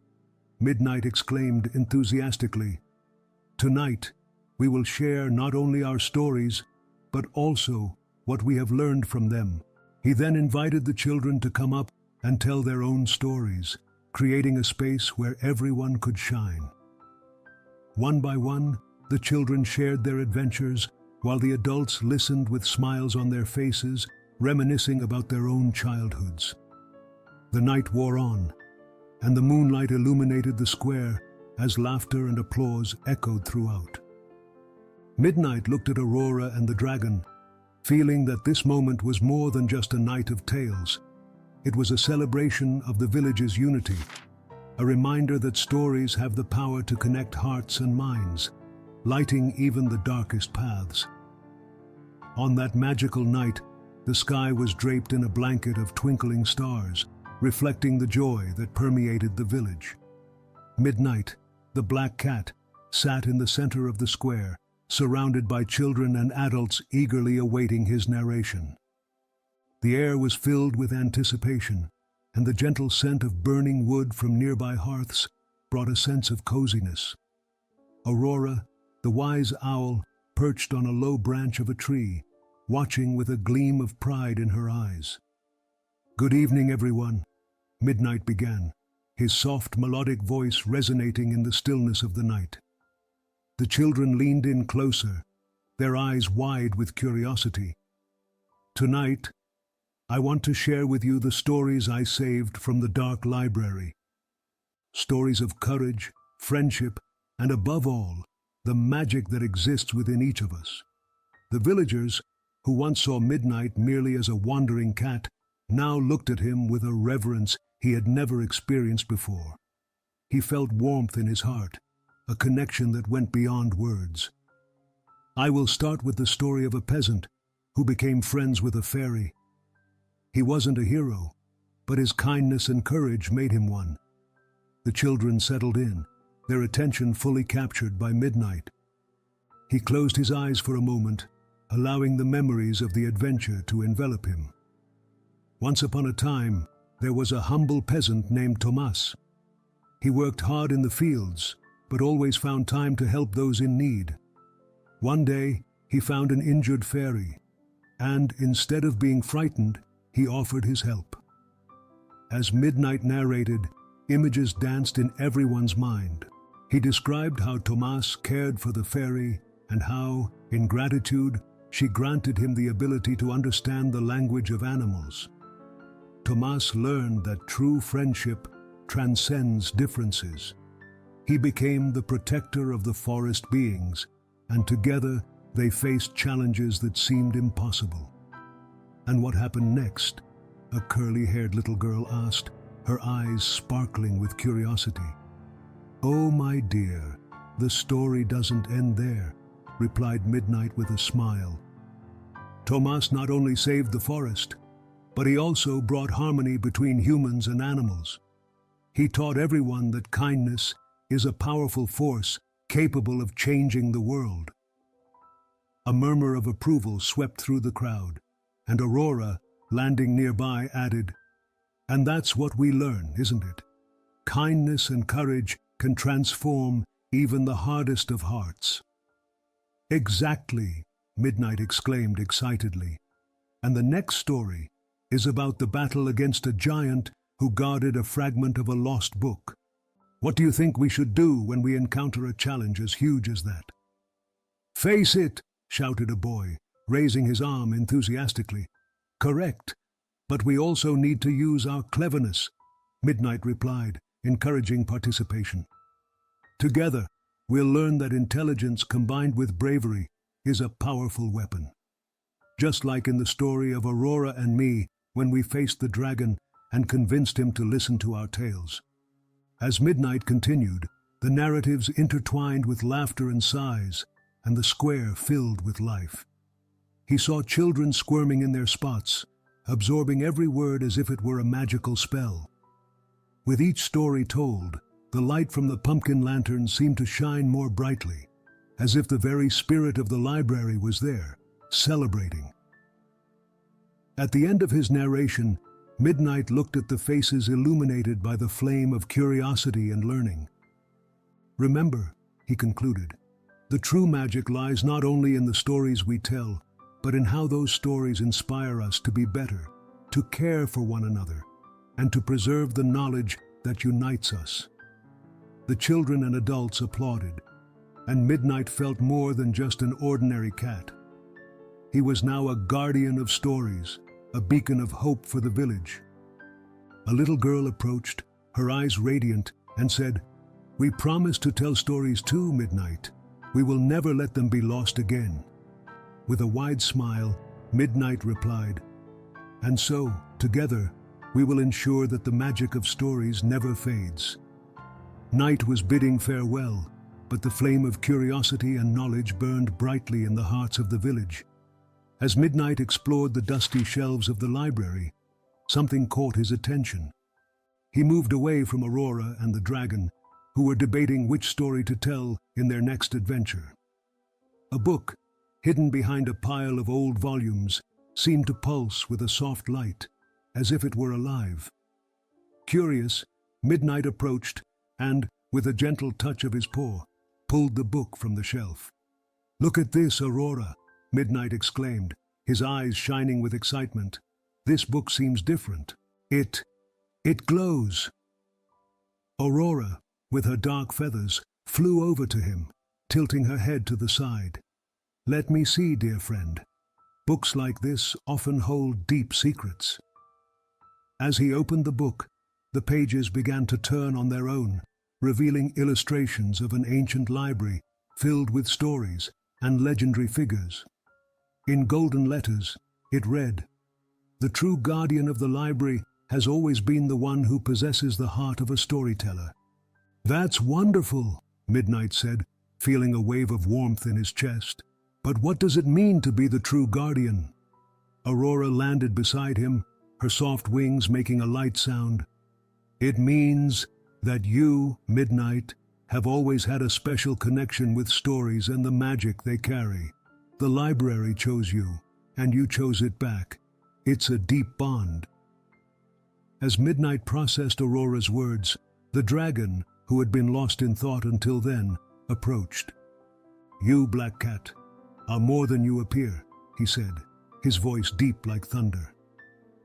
Midnight exclaimed enthusiastically. "Tonight, we will share not only our stories, but also what we have learned from them." He then invited the children to come up and tell their own stories, creating a space where everyone could shine. One by one, the children shared their adventures, while the adults listened with smiles on their faces, reminiscing about their own childhoods. The night wore on, and the moonlight illuminated the square as laughter and applause echoed throughout. Midnight looked at Aurora and the dragon, feeling that this moment was more than just a night of tales. It was a celebration of the village's unity, a reminder that stories have the power to connect hearts and minds, lighting even the darkest paths. On that magical night, the sky was draped in a blanket of twinkling stars, reflecting the joy that permeated the village. Midnight, the black cat, sat in the center of the square, surrounded by children and adults eagerly awaiting his narration. The air was filled with anticipation, and the gentle scent of burning wood from nearby hearths brought a sense of coziness. Aurora, the wise owl, perched on a low branch of a tree, watching with a gleam of pride in her eyes. "Good evening, everyone," Midnight began, his soft melodic voice resonating in the stillness of the night. The children leaned in closer, their eyes wide with curiosity. "Tonight, I want to share with you the stories I saved from the dark library. Stories of courage, friendship, and above all, the magic that exists within each of us." The villagers, who once saw Midnight merely as a wandering cat, now looked at him with a reverence he had never experienced before. He felt warmth in his heart, a connection that went beyond words. I will start with the story of a peasant who became friends with a fairy. He wasn't a hero, but his kindness and courage made him one. The children settled in, their attention fully captured by Midnight. He closed his eyes for a moment, allowing the memories of the adventure to envelop him. Once upon a time, there was a humble peasant named Tomas. He worked hard in the fields, but always found time to help those in need. One day, he found an injured fairy, and instead of being frightened, he offered his help. As Midnight narrated, images danced in everyone's mind. He described how Tomas cared for the fairy and how, in gratitude, she granted him the ability to understand the language of animals. Tomas learned that true friendship transcends differences. He became the protector of the forest beings, and together they faced challenges that seemed impossible. And what happened next? A curly-haired little girl asked, her eyes sparkling with curiosity. "Oh, my dear, the story doesn't end there," replied Midnight with a smile. Tomas not only saved the forest, but he also brought harmony between humans and animals. He taught everyone that kindness is a powerful force capable of changing the world. A murmur of approval swept through the crowd, and Aurora, landing nearby, added, "And that's what we learn, isn't it? Kindness and courage can transform even the hardest of hearts." "Exactly," Midnight exclaimed excitedly. "And the next story is about the battle against a giant who guarded a fragment of a lost book. What do you think we should do when we encounter a challenge as huge as that?" "Face it!" shouted a boy, raising his arm enthusiastically. "Correct, but we also need to use our cleverness," Midnight replied, encouraging participation. "Together, we'll learn that intelligence combined with bravery is a powerful weapon. Just like in the story of Aurora and me when we faced the dragon and convinced him to listen to our tales." As Midnight continued, the narratives intertwined with laughter and sighs, and the square filled with life. He saw children squirming in their spots, absorbing every word as if it were a magical spell. With each story told, the light from the pumpkin lanterns seemed to shine more brightly, as if the very spirit of the library was there, celebrating. At the end of his narration, Midnight looked at the faces illuminated by the flame of curiosity and learning. "Remember," he concluded, "the true magic lies not only in the stories we tell, but in how those stories inspire us to be better, to care for one another, and to preserve the knowledge that unites us." The children and adults applauded, and Midnight felt more than just an ordinary cat. He was now a guardian of stories, a beacon of hope for the village. A little girl approached, her eyes radiant, and said, "We promise to tell stories too, Midnight. We will never let them be lost again." With a wide smile, Midnight replied, "And so, together, we will ensure that the magic of stories never fades." Night was bidding farewell, but the flame of curiosity and knowledge burned brightly in the hearts of the village. As Midnight explored the dusty shelves of the library, something caught his attention. He moved away from Aurora and the dragon, who were debating which story to tell in their next adventure. A book, hidden behind a pile of old volumes, seemed to pulse with a soft light, as if it were alive. Curious, Midnight approached and, with a gentle touch of his paw, pulled the book from the shelf. "Look at this, Aurora," Midnight exclaimed, his eyes shining with excitement. "This book seems different. It glows." Aurora, with her dark feathers, flew over to him, tilting her head to the side. "Let me see, dear friend. Books like this often hold deep secrets." As he opened the book, the pages began to turn on their own, revealing illustrations of an ancient library filled with stories and legendary figures. In golden letters, it read, "The true guardian of the library has always been the one who possesses the heart of a storyteller." "That's wonderful," Midnight said, feeling a wave of warmth in his chest. "But what does it mean to be the true guardian?" Aurora landed beside him, her soft wings making a light sound. "It means that you, Midnight, have always had a special connection with stories and the magic they carry. The library chose you, and you chose it back. It's a deep bond." As Midnight processed Aurora's words, the dragon, who had been lost in thought until then, approached. "You, Black Cat, are more than you appear," he said, his voice deep like thunder.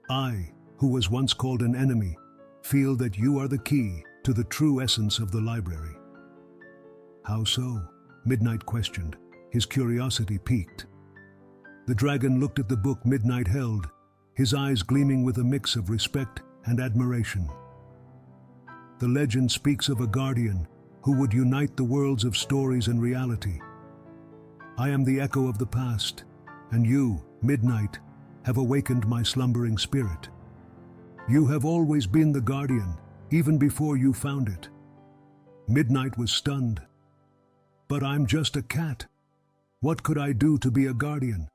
"I, who was once called an enemy, feel that you are the key to the true essence of the library." "How so?" Midnight questioned, his curiosity piqued. The dragon looked at the book Midnight held, his eyes gleaming with a mix of respect and admiration. The legend speaks of a guardian who would unite the worlds of stories and reality. I am the echo of the past, and you, Midnight, have awakened my slumbering spirit. You have always been the guardian, even before you found it. Midnight was stunned. But I'm just a cat. What could I do to be a guardian?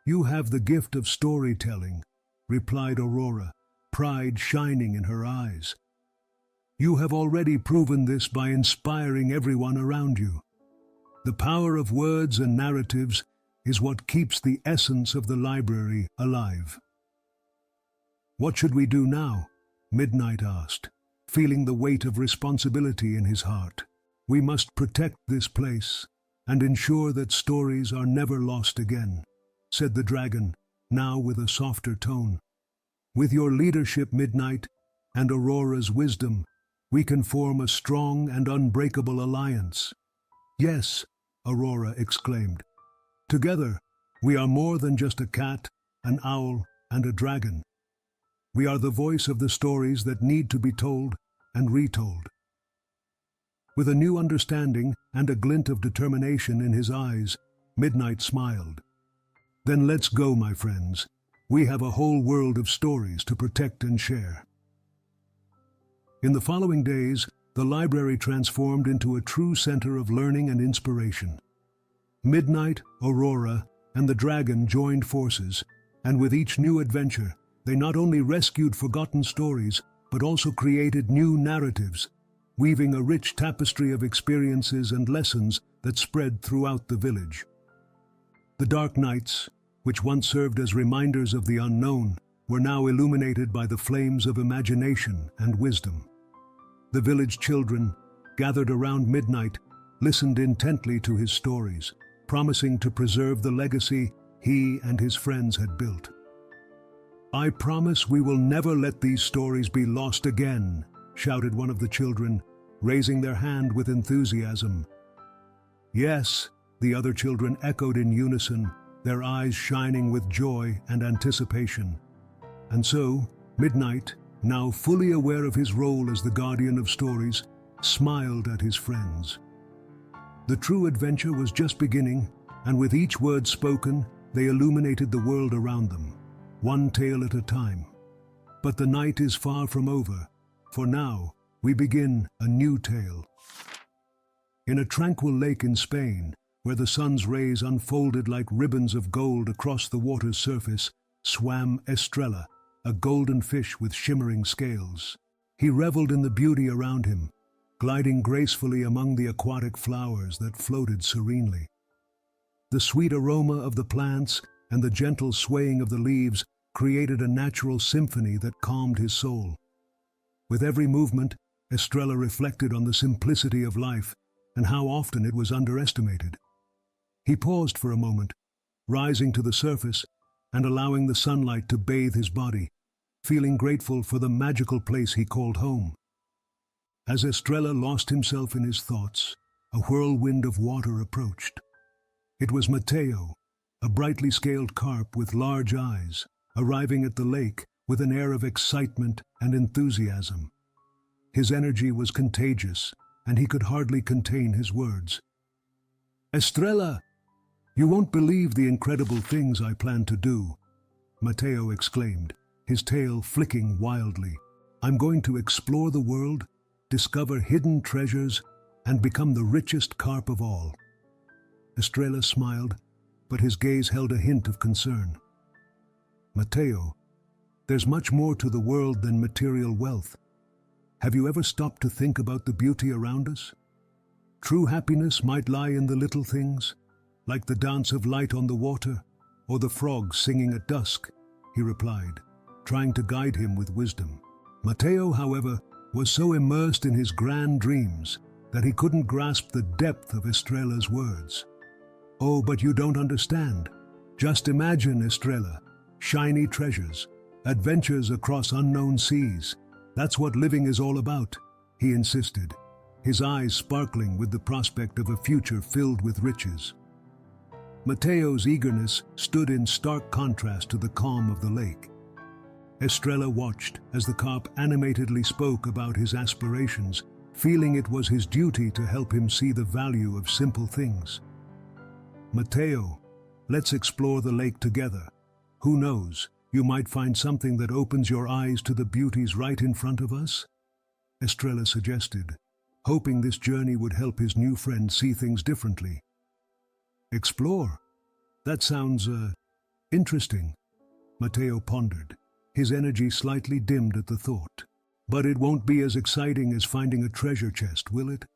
You have the gift of storytelling, replied Aurora, pride shining in her eyes. You have already proven this by inspiring everyone around you. The power of words and narratives is what keeps the essence of the library alive. What should we do now? Midnight asked, feeling the weight of responsibility in his heart. We must protect this place and ensure that stories are never lost again, said the dragon, now with a softer tone. With your leadership, Midnight, and Aurora's wisdom, we can form a strong and unbreakable alliance. Yes, Aurora exclaimed. Together, we are more than just a cat, an owl, and a dragon. We are the voice of the stories that need to be told and retold. With a new understanding and a glint of determination in his eyes, Midnight smiled. Then let's go, my friends. We have a whole world of stories to protect and share. In the following days, the library transformed into a true center of learning and inspiration. Midnight, Aurora, and the dragon joined forces, and with each new adventure, they not only rescued forgotten stories, but also created new narratives, weaving a rich tapestry of experiences and lessons that spread throughout the village. The dark nights, which once served as reminders of the unknown, were now illuminated by the flames of imagination and wisdom. The village children, gathered around Midnight, listened intently to his stories, promising to preserve the legacy he and his friends had built. I promise we will never let these stories be lost again, shouted one of the children, raising their hand with enthusiasm. Yes, the other children echoed in unison, their eyes shining with joy and anticipation. And so, Midnight, now fully aware of his role as the guardian of stories, smiled at his friends. The true adventure was just beginning, and with each word spoken, they illuminated the world around them, one tale at a time. But the night is far from over, for now we begin a new tale. In a tranquil lake in Spain, where the sun's rays unfolded like ribbons of gold across the water's surface, swam Estrella, a golden fish with shimmering scales. He reveled in the beauty around him, gliding gracefully among the aquatic flowers that floated serenely. The sweet aroma of the plants and the gentle swaying of the leaves created a natural symphony that calmed his soul. With every movement, Estrella reflected on the simplicity of life and how often it was underestimated. He paused for a moment, rising to the surface and allowing the sunlight to bathe his body, feeling grateful for the magical place he called home. As Estrella lost himself in his thoughts, a whirlwind of water approached. It was Mateo, a brightly scaled carp with large eyes, arriving at the lake with an air of excitement and enthusiasm. His energy was contagious, and he could hardly contain his words. "Estrella, you won't believe the incredible things I plan to do," Mateo exclaimed, his tail flicking wildly. "I'm going to explore the world, discover hidden treasures, and become the richest carp of all." Estrella smiled, but his gaze held a hint of concern. "Mateo, there's much more to the world than material wealth. Have you ever stopped to think about the beauty around us? True happiness might lie in the little things, like the dance of light on the water, or the frogs singing at dusk," he replied, trying to guide him with wisdom. Mateo, however, was so immersed in his grand dreams that he couldn't grasp the depth of Estrella's words. "Oh, but you don't understand. Just imagine, Estrella, shiny treasures, adventures across unknown seas. That's what living is all about," he insisted, his eyes sparkling with the prospect of a future filled with riches. Mateo's eagerness stood in stark contrast to the calm of the lake. Estrella watched as the carp animatedly spoke about his aspirations, feeling it was his duty to help him see the value of simple things. "Mateo, let's explore the lake together. Who knows, you might find something that opens your eyes to the beauties right in front of us?" Estrella suggested, hoping this journey would help his new friend see things differently. "Explore? That sounds, interesting," Mateo pondered, his energy slightly dimmed at the thought. "But it won't be as exciting as finding a treasure chest, will it?"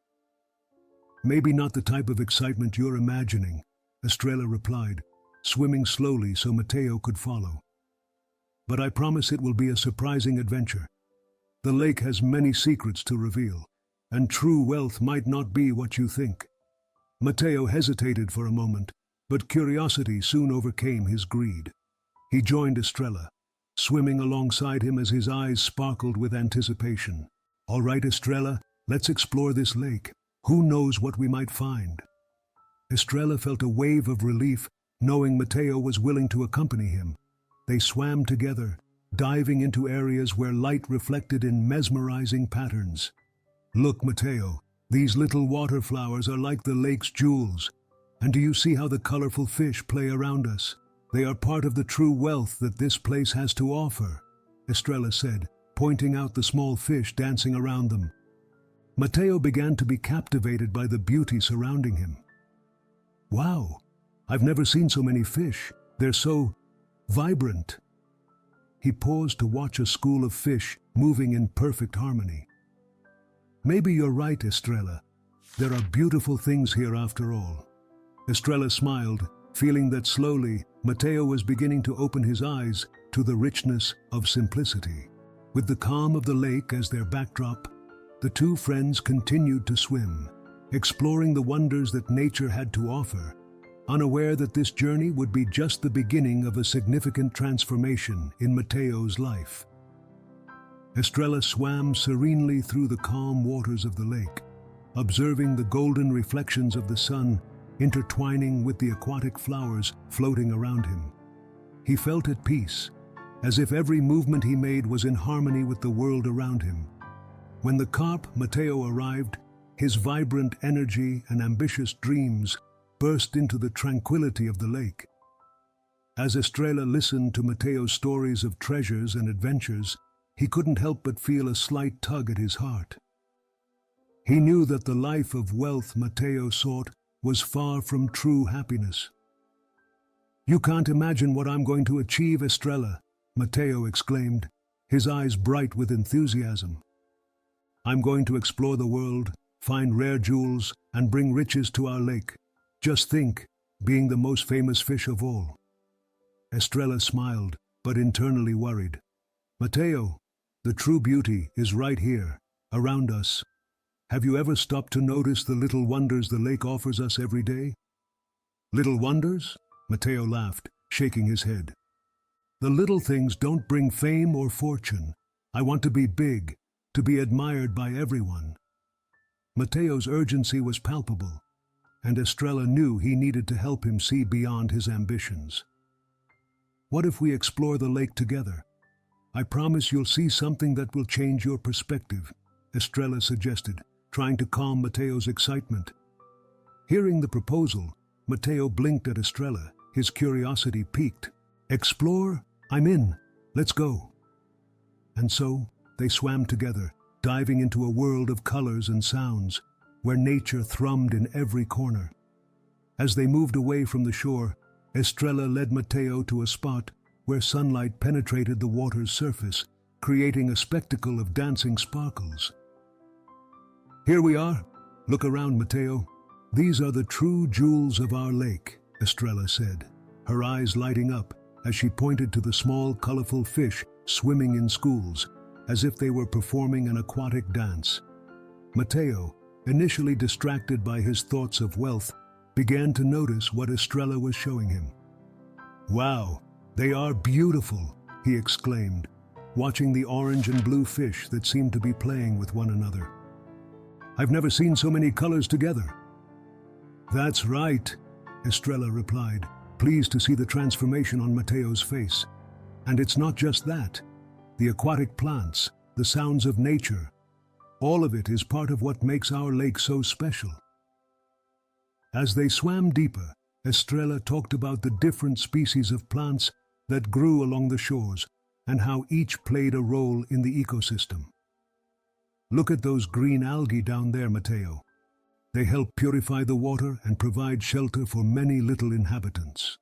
"Maybe not the type of excitement you're imagining," Estrella replied, swimming slowly so Mateo could follow. "But I promise it will be a surprising adventure. The lake has many secrets to reveal, and true wealth might not be what you think." Mateo hesitated for a moment, but curiosity soon overcame his greed. He joined Estrella, swimming alongside him as his eyes sparkled with anticipation. "All right, Estrella, let's explore this lake. Who knows what we might find?" Estrella felt a wave of relief, knowing Mateo was willing to accompany him. They swam together, diving into areas where light reflected in mesmerizing patterns. "Look, Mateo, these little water flowers are like the lake's jewels. And do you see how the colorful fish play around us? They are part of the true wealth that this place has to offer," Estrella said, pointing out the small fish dancing around them. Mateo began to be captivated by the beauty surrounding him. "Wow, I've never seen so many fish. They're so vibrant." He paused to watch a school of fish moving in perfect harmony. "Maybe you're right, Estrella. There are beautiful things here after all." Estrella smiled, feeling that slowly Mateo was beginning to open his eyes to the richness of simplicity. With the calm of the lake as their backdrop, the two friends continued to swim, exploring the wonders that nature had to offer, unaware that this journey would be just the beginning of a significant transformation in Mateo's life. Estrella swam serenely through the calm waters of the lake, observing the golden reflections of the sun intertwining with the aquatic flowers floating around him. He felt at peace, as if every movement he made was in harmony with the world around him. When the carp Mateo arrived, his vibrant energy and ambitious dreams burst into the tranquility of the lake. As Estrella listened to Mateo's stories of treasures and adventures, he couldn't help but feel a slight tug at his heart. He knew that the life of wealth Mateo sought was far from true happiness. "You can't imagine what I'm going to achieve, Estrella," Mateo exclaimed, his eyes bright with enthusiasm. "I'm going to explore the world, find rare jewels, and bring riches to our lake. Just think, being the most famous fish of all." Estrella smiled, but internally worried. "Mateo, the true beauty is right here, around us. Have you ever stopped to notice the little wonders the lake offers us every day?" "Little wonders?" Mateo laughed, shaking his head. "The little things don't bring fame or fortune. I want to be big, to be admired by everyone." Mateo's urgency was palpable, and Estrella knew he needed to help him see beyond his ambitions. "What if we explore the lake together? I promise you'll see something that will change your perspective," Estrella suggested, trying to calm Mateo's excitement. Hearing the proposal, Mateo blinked at Estrella, his curiosity piqued. "Explore? I'm in. Let's go." And so, they swam together, diving into a world of colors and sounds, where nature thrummed in every corner. As they moved away from the shore, Estrella led Mateo to a spot where sunlight penetrated the water's surface, creating a spectacle of dancing sparkles. "Here we are. Look around, Mateo. These are the true jewels of our lake," Estrella said, her eyes lighting up as she pointed to the small, colorful fish swimming in schools, as if they were performing an aquatic dance. Mateo, initially distracted by his thoughts of wealth, began to notice what Estrella was showing him. "Wow, they are beautiful," he exclaimed, watching the orange and blue fish that seemed to be playing with one another. "I've never seen so many colors together." "That's right. Estrella replied, pleased to see the transformation on Mateo's face. And it's not just that. The aquatic plants, the sounds of nature, all of it is part of what makes our lake so special. As they swam deeper, Estrella talked about the different species of plants that grew along the shores and how each played a role in the ecosystem. Look at those green algae down there, Mateo. They help purify the water and provide shelter for many little inhabitants.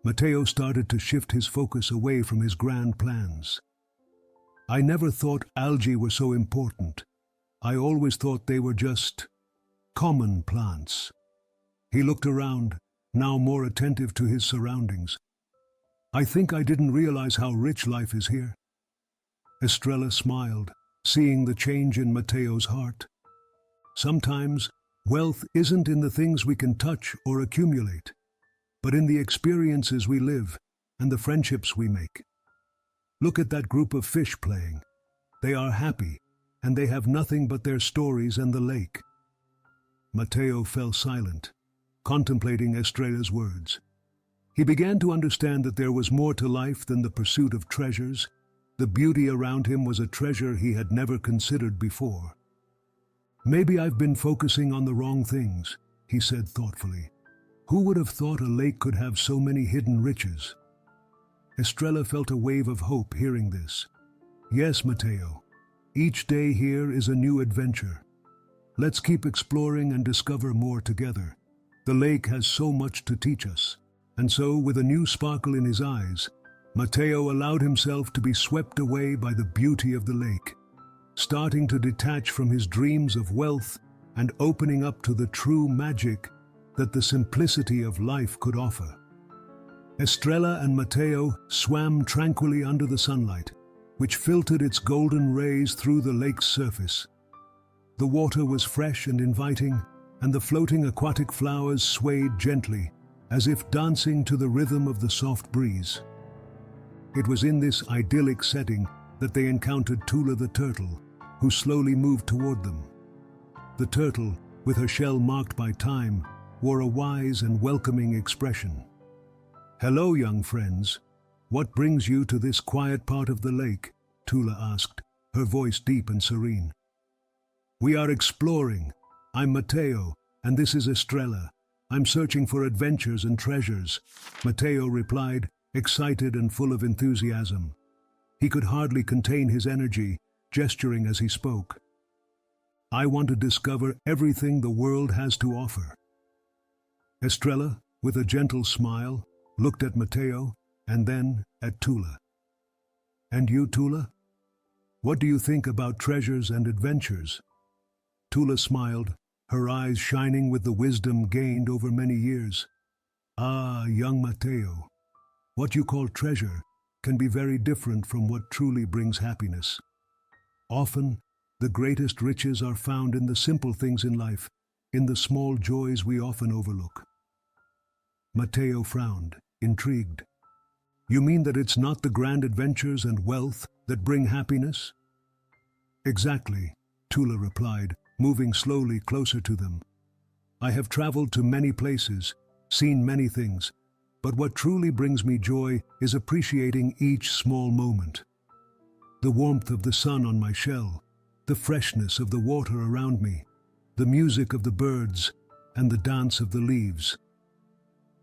Mateo started to shift his focus away from his grand plans. I never thought algae were so important. I always thought they were just common plants. He looked around, now more attentive to his surroundings. I think I didn't realize how rich life is here. Estrella smiled, seeing the change in Mateo's heart. Sometimes, wealth isn't in the things we can touch or accumulate, but in the experiences we live and the friendships we make. Look at that group of fish playing. They are happy, and they have nothing but their stories and the lake. Mateo fell silent, contemplating Estrella's words. He began to understand that there was more to life than the pursuit of treasures. The beauty around him was a treasure he had never considered before. Maybe I've been focusing on the wrong things, he said thoughtfully. Who would have thought a lake could have so many hidden riches? Estrella felt a wave of hope hearing this. Yes, Mateo. Each day here is a new adventure. Let's keep exploring and discover more together. The lake has so much to teach us. And so, with a new sparkle in his eyes, Mateo allowed himself to be swept away by the beauty of the lake, starting to detach from his dreams of wealth and opening up to the true magic that the simplicity of life could offer. Estrella and Mateo swam tranquilly under the sunlight, which filtered its golden rays through the lake's surface. The water was fresh and inviting, and the floating aquatic flowers swayed gently, as if dancing to the rhythm of the soft breeze. It was in this idyllic setting that they encountered Tula the turtle, who slowly moved toward them. The turtle, with her shell marked by time, wore a wise and welcoming expression. "Hello, young friends. What brings you to this quiet part of the lake?" Tula asked, her voice deep and serene. "We are exploring. I'm Mateo, and this is Estrella. I'm searching for adventures and treasures," Mateo replied, excited and full of enthusiasm. He could hardly contain his energy, gesturing as he spoke. "I want to discover everything the world has to offer." Estrella, with a gentle smile, looked at Mateo and then at Tula. "And you, Tula? What do you think about treasures and adventures?" Tula smiled, her eyes shining with the wisdom gained over many years. "Ah, young Mateo, what you call treasure can be very different from what truly brings happiness. Often, the greatest riches are found in the simple things in life, in the small joys we often overlook." Mateo frowned, intrigued. "You mean that it's not the grand adventures and wealth that bring happiness?" "Exactly," Tula replied, moving slowly closer to them. "I have traveled to many places, seen many things, but what truly brings me joy is appreciating each small moment. The warmth of the sun on my shell, the freshness of the water around me, the music of the birds, and the dance of the leaves.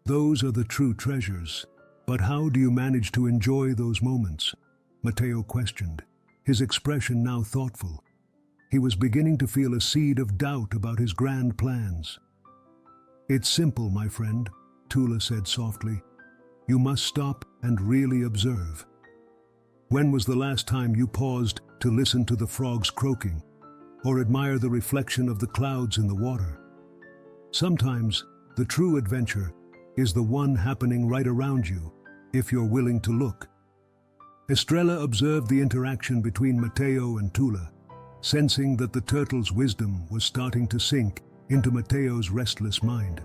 Those are the true treasures. But how do you manage to enjoy those moments?" Mateo questioned, his expression now thoughtful. He was beginning to feel a seed of doubt about his grand plans. "It's simple, my friend," Tula said softly. "You must stop and really observe. When was the last time you paused to listen to the frogs croaking, or admire the reflection of the clouds in the water? Sometimes, the true adventure is the one happening right around you, if you're willing to look." Estrella observed the interaction between Mateo and Tula, sensing that the turtle's wisdom was starting to sink into Mateo's restless mind.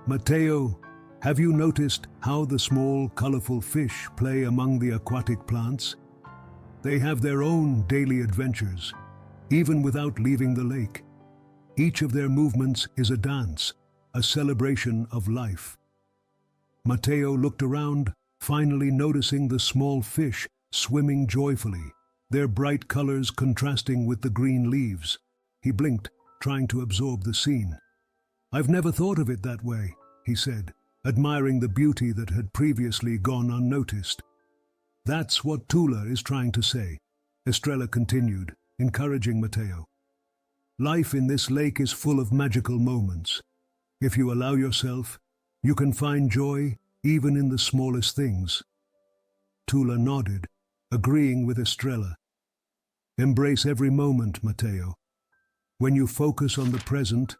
"Mateo, have you noticed how the small, colorful fish play among the aquatic plants? They have their own daily adventures, even without leaving the lake. Each of their movements is a dance, a celebration of life. Matteo looked around, finally noticing the small fish swimming joyfully, their bright colors contrasting with the green leaves. He blinked, trying to absorb the scene. "I've never thought of it that way," he said, admiring the beauty that had previously gone unnoticed. "That's what Tula is trying to say," Estrella continued, encouraging Matteo. "Life in this lake is full of magical moments. If you allow yourself, you can find joy even in the smallest things." Tula nodded, agreeing with Estrella. "Embrace every moment, Matteo. When you focus on the present,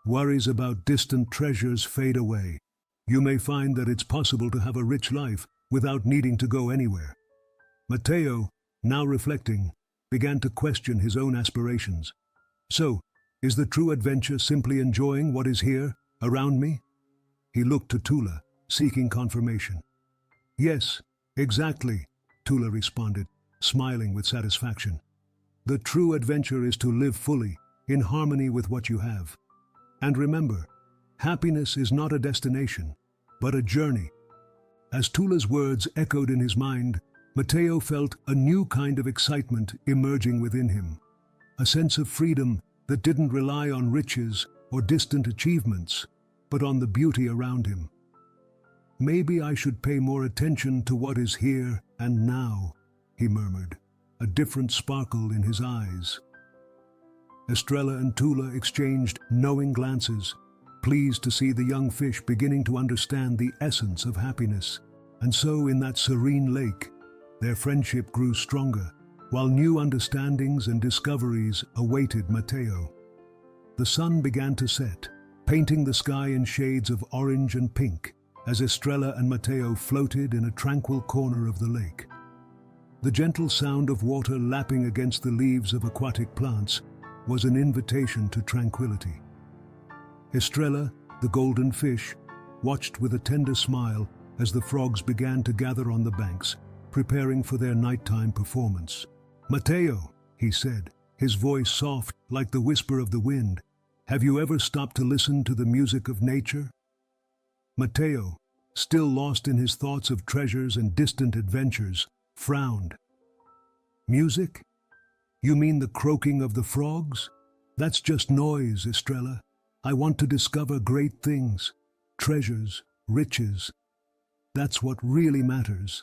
worries about distant treasures fade away. You may find that it's possible to have a rich life without needing to go anywhere." Matteo, now reflecting, began to question his own aspirations. "So, is the true adventure simply enjoying what is here, around me?" He looked to Tula, seeking confirmation. "Yes, exactly," Tula responded, smiling with satisfaction. "The true adventure is to live fully, in harmony with what you have. And remember, happiness is not a destination, but a journey." As Tula's words echoed in his mind, Matteo felt a new kind of excitement emerging within him, a sense of freedom that didn't rely on riches or distant achievements, but on the beauty around him. "Maybe I should pay more attention to what is here and now," he murmured, a different sparkle in his eyes. Estrella and Tula exchanged knowing glances, pleased to see the young fish beginning to understand the essence of happiness. And so, in that serene lake, their friendship grew stronger, while new understandings and discoveries awaited Matteo. The sun began to set, painting the sky in shades of orange and pink, as Estrella and Matteo floated in a tranquil corner of the lake. The gentle sound of water lapping against the leaves of aquatic plants was an invitation to tranquility. Estrella, the golden fish, watched with a tender smile as the frogs began to gather on the banks, preparing for their nighttime performance. "Matteo," he said, his voice soft like the whisper of the wind, "have you ever stopped to listen to the music of nature?" Matteo, still lost in his thoughts of treasures and distant adventures, frowned. "Music? You mean the croaking of the frogs? That's just noise, Estrella. I want to discover great things, treasures, riches. That's what really matters."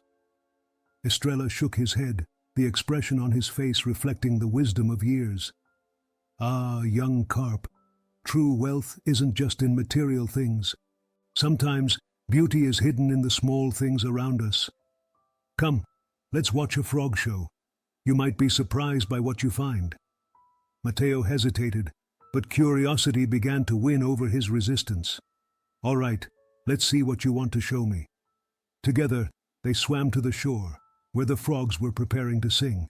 Estrella shook his head, the expression on his face reflecting the wisdom of years. "Ah, young carp, true wealth isn't just in material things. Sometimes beauty is hidden in the small things around us. Come, let's watch a frog show. You might be surprised by what you find." Matteo hesitated, but curiosity began to win over his resistance. "All right, let's see what you want to show me." Together, they swam to the shore, where the frogs were preparing to sing.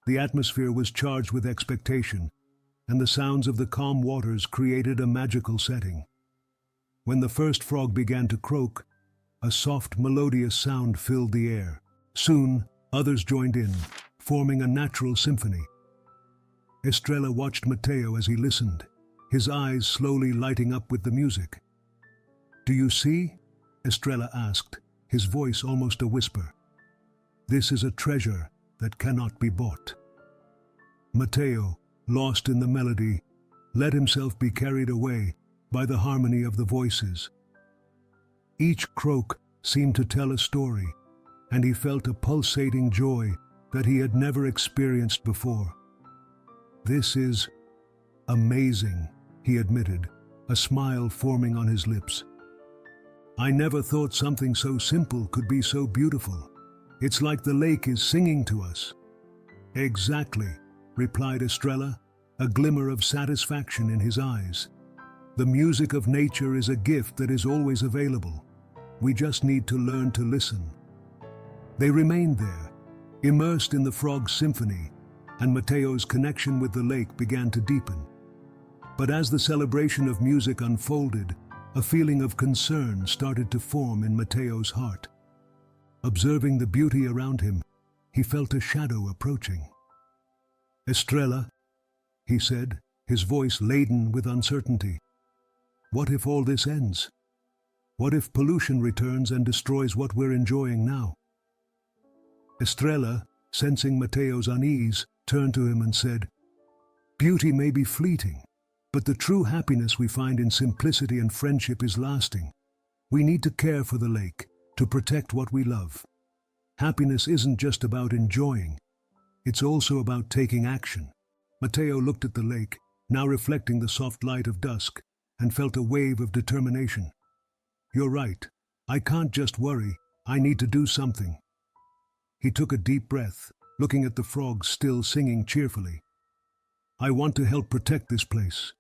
The atmosphere was charged with expectation, and the sounds of the calm waters created a magical setting. When the first frog began to croak, a soft, melodious sound filled the air. Soon, others joined in, forming a natural symphony. Estrella watched Matteo as he listened, his eyes slowly lighting up with the music. "Do you see?" Estrella asked, his voice almost a whisper. "This is a treasure that cannot be bought." Matteo, lost in the melody, let himself be carried away by the harmony of the voices. Each croak seemed to tell a story, and he felt a pulsating joy that he had never experienced before. "This is amazing," he admitted, a smile forming on his lips. "I never thought something so simple could be so beautiful. It's like the lake is singing to us." "Exactly," replied Estrella, a glimmer of satisfaction in his eyes. "The music of nature is a gift that is always available. We just need to learn to listen." They remained there, immersed in the frog's symphony, and Matteo's connection with the lake began to deepen. But as the celebration of music unfolded, a feeling of concern started to form in Matteo's heart. Observing the beauty around him, he felt a shadow approaching. "Estrella," he said, his voice laden with uncertainty. What if all this ends? What if pollution returns and destroys what we're enjoying now? Estrella, sensing Mateo's unease, turned to him and said, "Beauty may be fleeting, but the true happiness we find in simplicity and friendship is lasting. We need to care for the lake, to protect what we love. Happiness isn't just about enjoying, it's also about taking action." Mateo looked at the lake, now reflecting the soft light of dusk, and felt a wave of determination. "You're right. I can't just worry. I need to do something." He took a deep breath, looking at the frogs still singing cheerfully. "I want to help protect this place.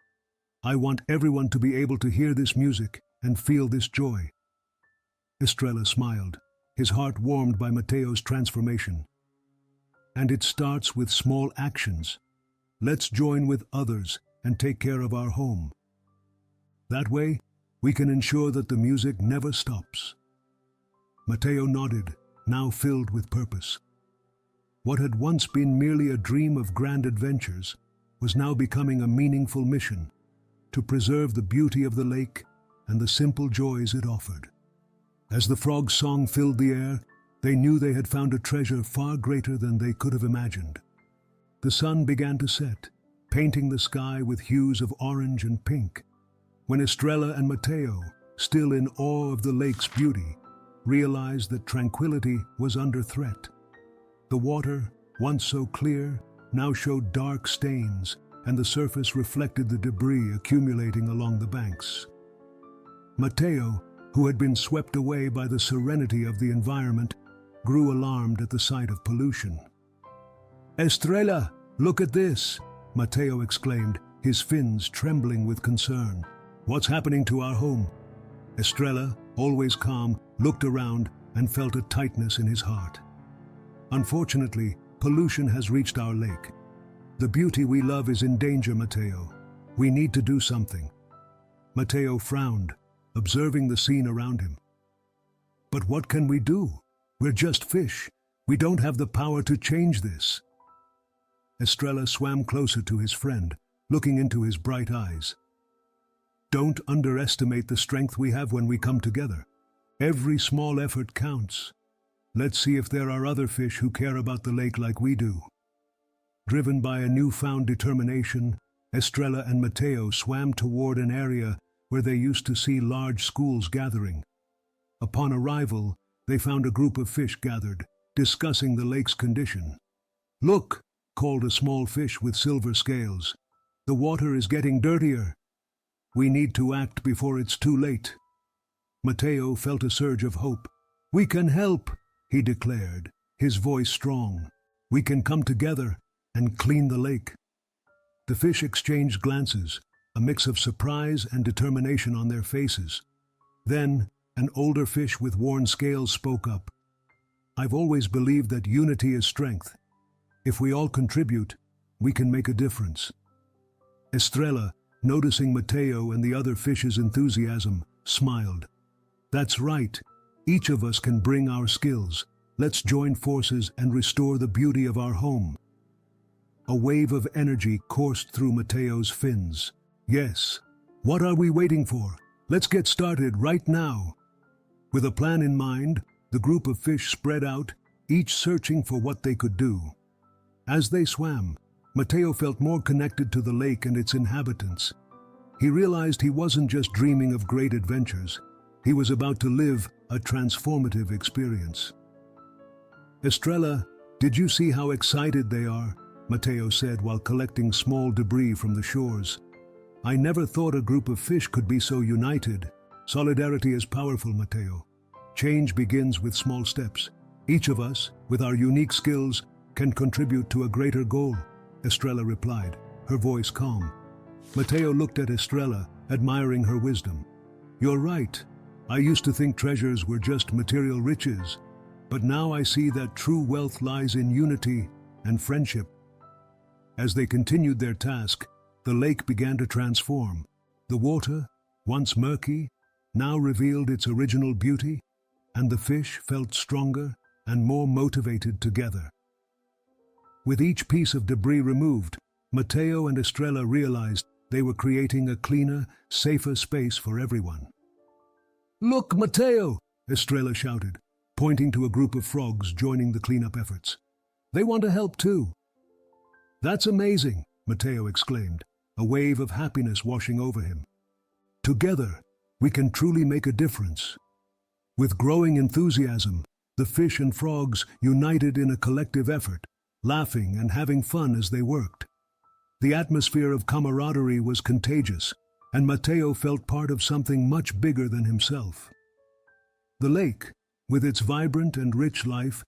I want everyone to be able to hear this music and feel this joy." Estrella smiled, his heart warmed by Mateo's transformation. "And it starts with small actions. Let's join with others and take care of our home. That way, we can ensure that the music never stops." Mateo nodded, now filled with purpose. What had once been merely a dream of grand adventures was now becoming a meaningful mission to preserve the beauty of the lake and the simple joys it offered. As the frog's song filled the air, they knew they had found a treasure far greater than they could have imagined. The sun began to set, painting the sky with hues of orange and pink, when Estrella and Mateo, still in awe of the lake's beauty, realized that tranquility was under threat. The water, once so clear, now showed dark stains, and the surface reflected the debris accumulating along the banks. Mateo, who had been swept away by the serenity of the environment, grew alarmed at the sight of pollution. "Estrella, look at this!" Mateo exclaimed, his fins trembling with concern. "What's happening to our home?" Estrella, always calm, looked around and felt a tightness in his heart. "Unfortunately, pollution has reached our lake. The beauty we love is in danger, Mateo. We need to do something." Mateo frowned, observing the scene around him. "But what can we do? We're just fish. We don't have the power to change this." Estrella swam closer to his friend, looking into his bright eyes. "Don't underestimate the strength we have when we come together. Every small effort counts. Let's see if there are other fish who care about the lake like we do." Driven by a newfound determination, Estrella and Mateo swam toward an area where they used to see large schools gathering. Upon arrival, they found a group of fish gathered, discussing the lake's condition. "Look!" called a small fish with silver scales. "The water is getting dirtier. We need to act before it's too late." Mateo felt a surge of hope. "We can help," he declared, his voice strong. "We can come together and clean the lake." The fish exchanged glances, a mix of surprise and determination on their faces. Then, an older fish with worn scales spoke up. "I've always believed that unity is strength. If we all contribute, we can make a difference." Estrella, noticing Mateo and the other fish's enthusiasm, smiled. "That's right. Each of us can bring our skills. Let's join forces and restore the beauty of our home." A wave of energy coursed through Mateo's fins. "Yes. What are we waiting for? Let's get started right now." With a plan in mind, the group of fish spread out, each searching for what they could do. As they swam, Mateo felt more connected to the lake and its inhabitants. He realized he wasn't just dreaming of great adventures. He was about to live a transformative experience. "Estrella, did you see how excited they are?" Mateo said while collecting small debris from the shores. "I never thought a group of fish could be so united." "Solidarity is powerful, Mateo. Change begins with small steps. Each of us, with our unique skills, can contribute to a greater goal," Estrella replied, her voice calm. Mateo looked at Estrella, admiring her wisdom. "You're right. I used to think treasures were just material riches, but now I see that true wealth lies in unity and friendship." As they continued their task, the lake began to transform. The water, once murky, now revealed its original beauty, and the fish felt stronger and more motivated together. With each piece of debris removed, Mateo and Estrella realized They were creating a cleaner, safer space for everyone. "Look, Matteo!" Estrella shouted, pointing to a group of frogs joining the cleanup efforts. "They want to help too." "That's amazing," Matteo exclaimed, a wave of happiness washing over him. "Together, we can truly make a difference." With growing enthusiasm, the fish and frogs united in a collective effort, laughing and having fun as they worked. The atmosphere of camaraderie was contagious, and Matteo felt part of something much bigger than himself. The lake, with its vibrant and rich life,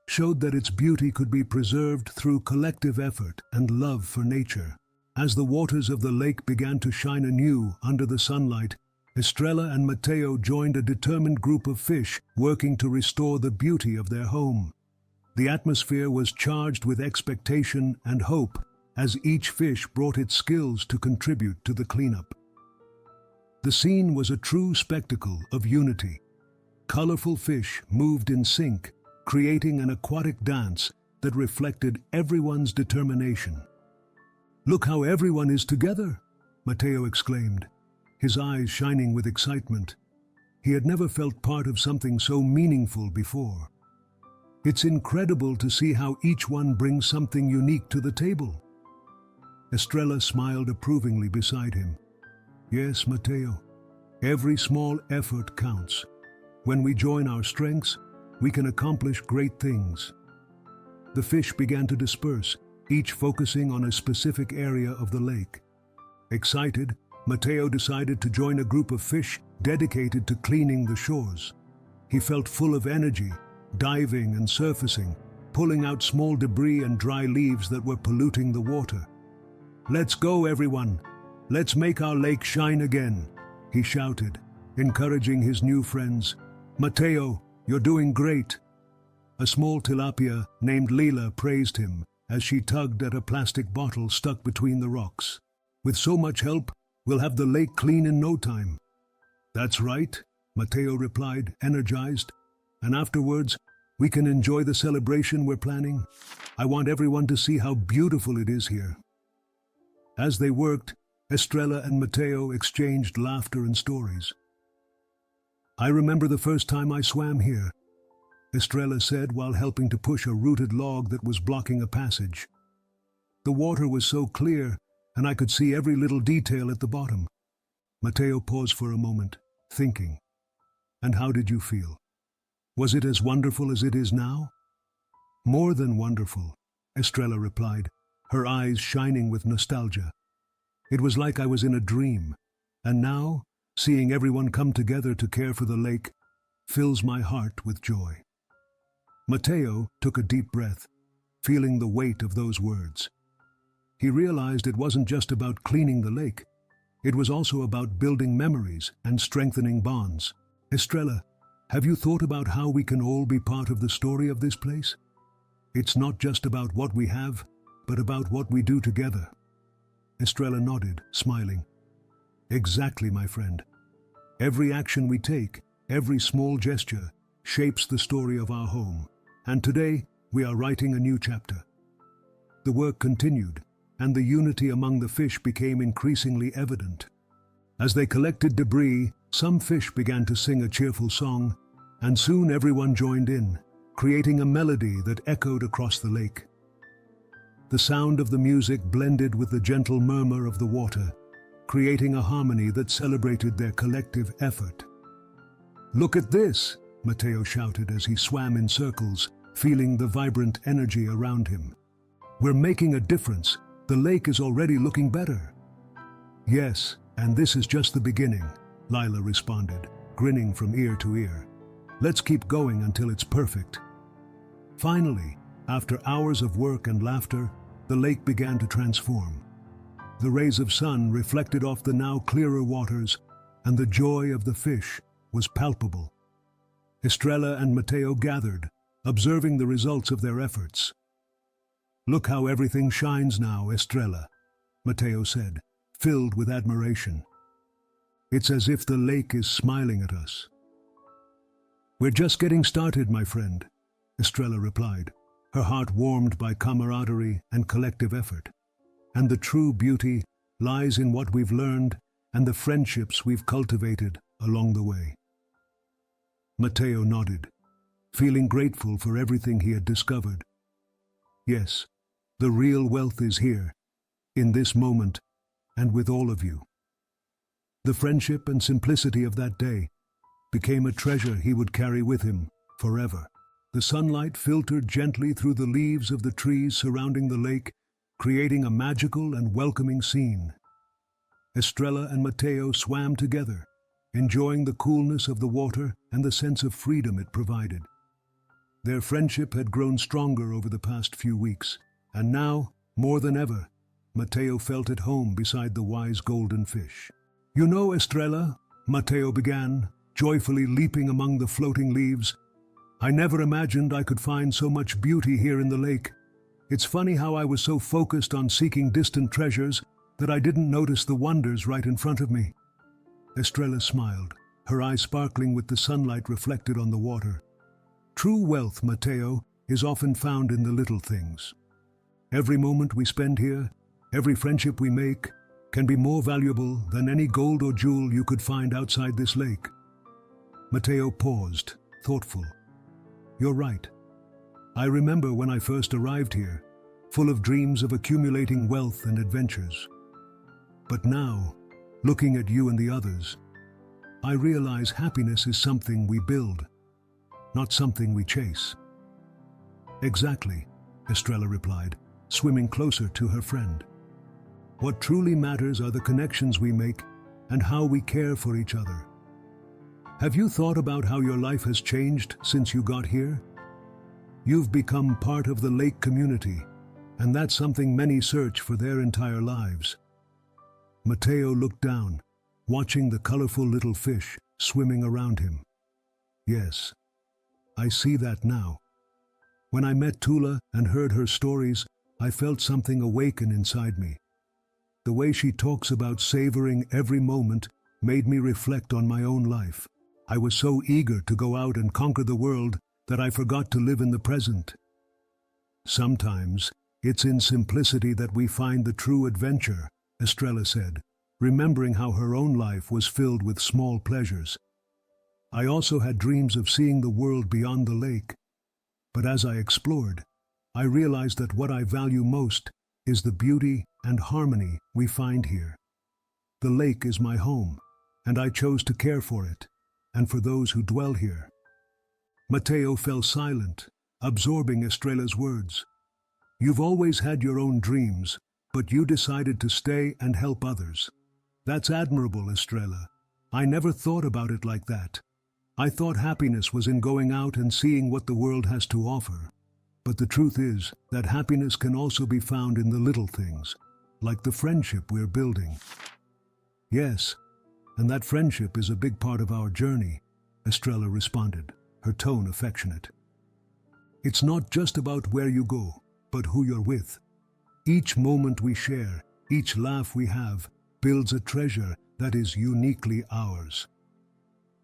showed that its beauty could be preserved through collective effort and love for nature. As the waters of the lake began to shine anew under the sunlight, Estrella and Matteo joined a determined group of fish working to restore the beauty of their home. The atmosphere was charged with expectation and hope as each fish brought its skills to contribute to the cleanup. The scene was a true spectacle of unity. Colorful fish moved in sync, creating an aquatic dance that reflected everyone's determination. "Look how everyone is together!" Matteo exclaimed, his eyes shining with excitement. He had never felt part of something so meaningful before. "It's incredible to see how each one brings something unique to the table." Estrella smiled approvingly beside him. "Yes, Matteo, every small effort counts. When we join our strengths, we can accomplish great things." The fish began to disperse, each focusing on a specific area of the lake. Excited, Matteo decided to join a group of fish dedicated to cleaning the shores. He felt full of energy, diving and surfacing, pulling out small debris and dry leaves that were polluting the water. "Let's go, everyone! Let's make our lake shine again!" he shouted, encouraging his new friends. "Matteo, you're doing great!" A small tilapia named Leela praised him as she tugged at a plastic bottle stuck between the rocks. "With so much help, we'll have the lake clean in no time." "That's right," Matteo replied, energized. "And afterwards, we can enjoy the celebration we're planning. I want everyone to see how beautiful it is here." As they worked, Estrella and Matteo exchanged laughter and stories. "I remember the first time I swam here," Estrella said while helping to push a rooted log that was blocking a passage. "The water was so clear, and I could see every little detail at the bottom." Matteo paused for a moment, thinking. "And how did you feel? Was it as wonderful as it is now?" "More than wonderful," Estrella replied, her eyes shining with nostalgia. "It was like I was in a dream, and now, seeing everyone come together to care for the lake, fills my heart with joy." Matteo took a deep breath, feeling the weight of those words. He realized it wasn't just about cleaning the lake. It was also about building memories and strengthening bonds. "Estrella, have you thought about how we can all be part of the story of this place? It's not just about what we have, but about what we do together." Estrella nodded, smiling. "Exactly, my friend. Every action we take, every small gesture, shapes the story of our home. And today, we are writing a new chapter." The work continued, and the unity among the fish became increasingly evident. As they collected debris, some fish began to sing a cheerful song, and soon everyone joined in, creating a melody that echoed across the lake. The sound of the music blended with the gentle murmur of the water, creating a harmony that celebrated their collective effort. "Look at this!" Matteo shouted as he swam in circles, feeling the vibrant energy around him. "We're making a difference. The lake is already looking better." "Yes, and this is just the beginning," Lila responded, grinning from ear to ear. "Let's keep going until it's perfect." Finally, after hours of work and laughter, the lake began to transform. The rays of sun reflected off the now clearer waters, and the joy of the fish was palpable. Estrella and Matteo gathered, observing the results of their efforts. "Look how everything shines now, Estrella," Matteo said, filled with admiration. "It's as if the lake is smiling at us." "We're just getting started, my friend," Estrella replied, her heart warmed by camaraderie and collective effort. "And the true beauty lies in what we've learned and the friendships we've cultivated along the way. Matteo nodded, feeling grateful for everything he had discovered. Yes, the real wealth is here, in this moment, and with all of you. The friendship and simplicity of that day became a treasure he would carry with him forever. The sunlight filtered gently through the leaves of the trees surrounding the lake, creating a magical and welcoming scene. Estrella and Matteo swam together, enjoying the coolness of the water and the sense of freedom it provided. Their friendship had grown stronger over the past few weeks, and now, more than ever, Matteo felt at home beside the wise golden fish. "You know, Estrella," Matteo began, joyfully leaping among the floating leaves, "I never imagined I could find so much beauty here in the lake. It's funny how I was so focused on seeking distant treasures that I didn't notice the wonders right in front of me." Estrella smiled, her eyes sparkling with the sunlight reflected on the water. "True wealth, Matteo, is often found in the little things. Every moment we spend here, every friendship we make, can be more valuable than any gold or jewel you could find outside this lake." Matteo paused, thoughtful. "You're right. I remember when I first arrived here, full of dreams of accumulating wealth and adventures. But now, looking at you and the others, I realize happiness is something we build, not something we chase." "Exactly," Estrella replied, swimming closer to her friend. "What truly matters are the connections we make and how we care for each other. Have you thought about how your life has changed since you got here? You've become part of the lake community, and that's something many search for their entire lives." Matteo looked down, watching the colorful little fish swimming around him. "Yes, I see that now. When I met Tula and heard her stories, I felt something awaken inside me. The way she talks about savoring every moment made me reflect on my own life. I was so eager to go out and conquer the world that I forgot to live in the present. Sometimes it's in simplicity that we find the true adventure," Estrella said, remembering how her own life was filled with small pleasures. "I also had dreams of seeing the world beyond the lake. But as I explored, I realized that what I value most is the beauty and harmony we find here. The lake is my home, and I chose to care for it, and for those who dwell here." Matteo fell silent, absorbing Estrella's words. "You've always had your own dreams, but you decided to stay and help others. That's admirable, Estrella. I never thought about it like that. I thought happiness was in going out and seeing what the world has to offer. But the truth is that happiness can also be found in the little things, like the friendship we're building." "Yes, and that friendship is a big part of our journey," Estrella responded, her tone affectionate. "It's not just about where you go, but who you're with. Each moment we share, each laugh we have, builds a treasure that is uniquely ours."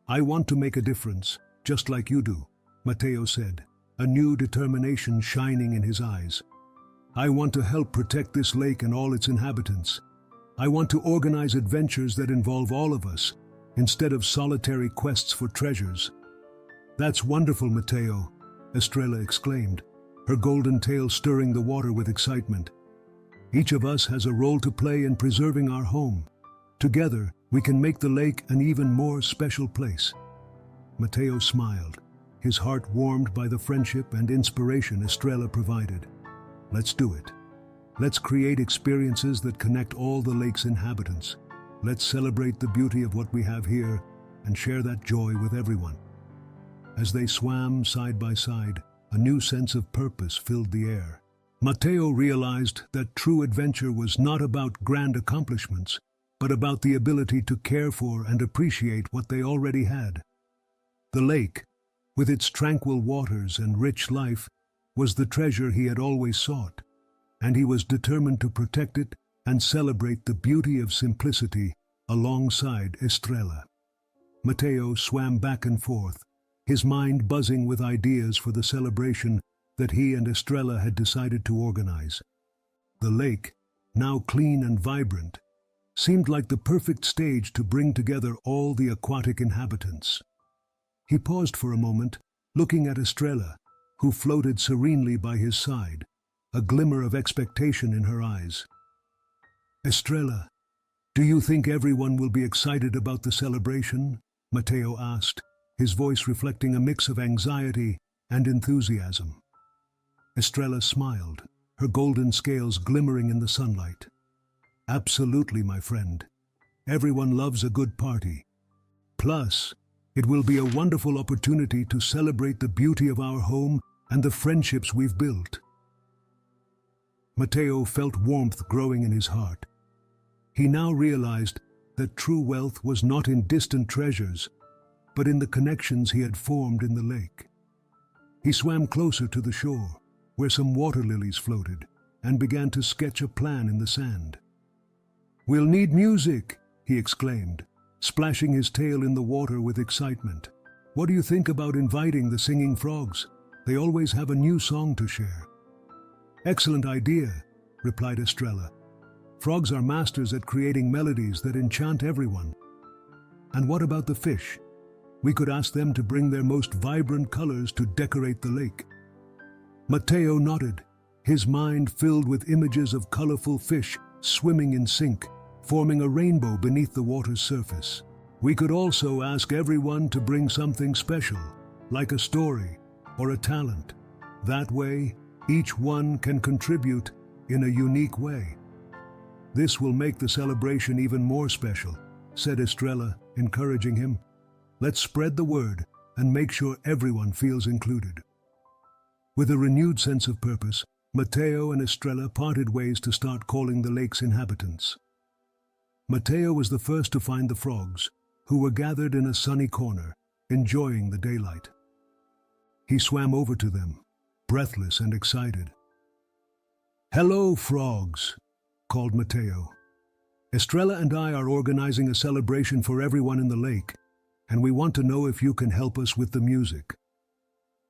"I want to make a difference, just like you do," Matteo said, a new determination shining in his eyes. "I want to help protect this lake and all its inhabitants. I want to organize adventures that involve all of us, instead of solitary quests for treasures." "That's wonderful, Matteo," Estrella exclaimed, her golden tail stirring the water with excitement. "Each of us has a role to play in preserving our home. Together, we can make the lake an even more special place." Matteo smiled, his heart warmed by the friendship and inspiration Estrella provided. "Let's do it. Let's create experiences that connect all the lake's inhabitants. Let's celebrate the beauty of what we have here and share that joy with everyone." As they swam side by side, a new sense of purpose filled the air. Matteo realized that true adventure was not about grand accomplishments, but about the ability to care for and appreciate what they already had. The lake, with its tranquil waters and rich life, was the treasure he had always sought, and he was determined to protect it and celebrate the beauty of simplicity alongside Estrella. Matteo swam back and forth, his mind buzzing with ideas for the celebration that he and Estrella had decided to organize. The lake, now clean and vibrant, seemed like the perfect stage to bring together all the aquatic inhabitants. He paused for a moment, looking at Estrella, who floated serenely by his side, a glimmer of expectation in her eyes. "Estrella, do you think everyone will be excited about the celebration?" Mateo asked, his voice reflecting a mix of anxiety and enthusiasm. Estrella smiled, her golden scales glimmering in the sunlight. "Absolutely, my friend. Everyone loves a good party. Plus, it will be a wonderful opportunity to celebrate the beauty of our home and the friendships we've built." Mateo felt warmth growing in his heart. He now realized that true wealth was not in distant treasures, but in the connections he had formed in the lake. He swam closer to the shore, where some water lilies floated, and began to sketch a plan in the sand. "We'll need music," he exclaimed, splashing his tail in the water with excitement. "What do you think about inviting the singing frogs? They always have a new song to share." "Excellent idea," replied Estrella. "Frogs are masters at creating melodies that enchant everyone." "And what about the fish? We could ask them to bring their most vibrant colors to decorate the lake." Mateo nodded, his mind filled with images of colorful fish swimming in sync, forming a rainbow beneath the water's surface. "We could also ask everyone to bring something special, like a story or a talent. That way, each one can contribute in a unique way." "This will make the celebration even more special," said Estrella, encouraging him. "Let's spread the word and make sure everyone feels included." With a renewed sense of purpose, Mateo and Estrella parted ways to start calling the lake's inhabitants. Mateo was the first to find the frogs, who were gathered in a sunny corner, enjoying the daylight. He swam over to them, breathless and excited. "Hello, frogs," called Mateo. "Estrella and I are organizing a celebration for everyone in the lake, and we want to know if you can help us with the music."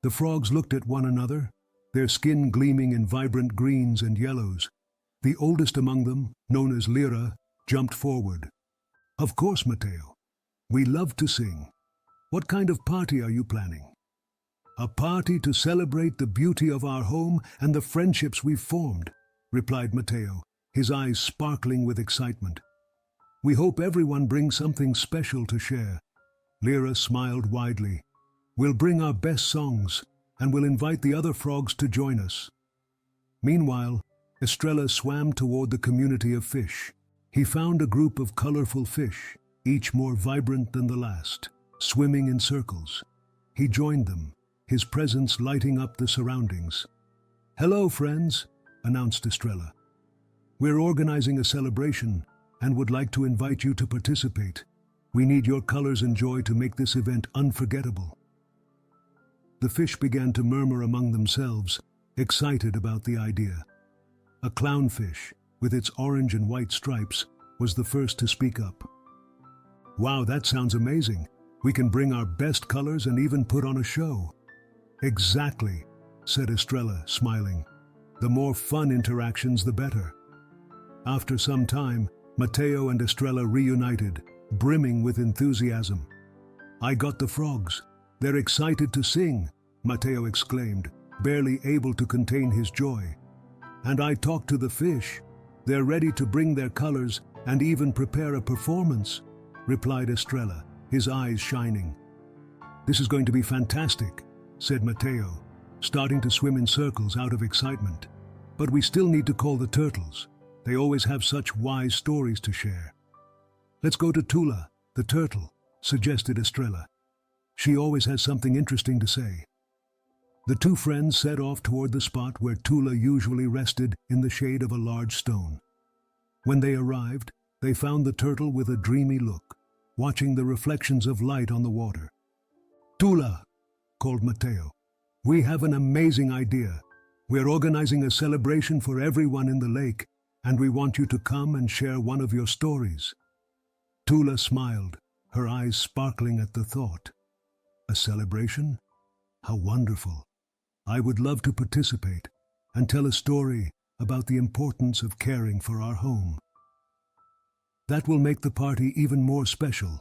The frogs looked at one another, their skin gleaming in vibrant greens and yellows. The oldest among them, known as Lyra, jumped forward. "Of course, Mateo. We love to sing. What kind of party are you planning?" "A party to celebrate the beauty of our home and the friendships we've formed," replied Mateo, his eyes sparkling with excitement. "We hope everyone brings something special to share." Lyra smiled widely. "We'll bring our best songs, and we'll invite the other frogs to join us." Meanwhile, Estrella swam toward the community of fish. He found a group of colorful fish, each more vibrant than the last, swimming in circles. He joined them, his presence lighting up the surroundings. "Hello, friends," announced Estrella. "We're organizing a celebration and would like to invite you to participate. We need your colors and joy to make this event unforgettable." The fish began to murmur among themselves, excited about the idea. A clownfish, with its orange and white stripes, was the first to speak up. "Wow, that sounds amazing. We can bring our best colors and even put on a show." "Exactly," said Estrella, smiling. "The more fun interactions, the better." After some time, Mateo and Estrella reunited, brimming with enthusiasm. "I got the frogs. They're excited to sing," Mateo exclaimed, barely able to contain his joy. "And I talked to the fish. They're ready to bring their colors and even prepare a performance," replied Estrella, his eyes shining. "This is going to be fantastic," said Mateo, starting to swim in circles out of excitement. "But we still need to call the turtles. They always have such wise stories to share." "Let's go to Tula, the turtle," suggested Estrella. "She always has something interesting to say." The two friends set off toward the spot where Tula usually rested in the shade of a large stone. When they arrived, they found the turtle with a dreamy look, watching the reflections of light on the water. "Tula," called Mateo, "we have an amazing idea. We're organizing a celebration for everyone in the lake, and we want you to come and share one of your stories." Tula smiled, her eyes sparkling at the thought. "A celebration? How wonderful. I would love to participate and tell a story about the importance of caring for our home." That will make the party even more special,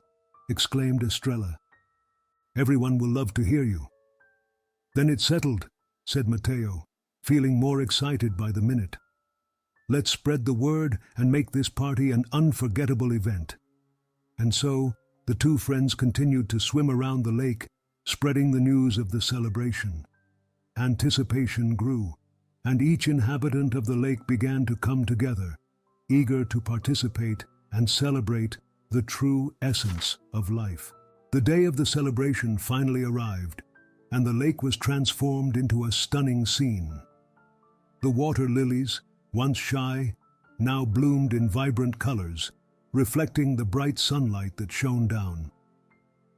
exclaimed Estrella. Everyone will love to hear you. Then it's settled, said Mateo, feeling more excited by the minute. Let's spread the word and make this party an unforgettable event. And so, the two friends continued to swim around the lake, spreading the news of the celebration. Anticipation grew, and each inhabitant of the lake began to come together, eager to participate and celebrate the true essence of life. The day of the celebration finally arrived, and the lake was transformed into a stunning scene. The water lilies, once shy, now bloomed in vibrant colors, reflecting the bright sunlight that shone down.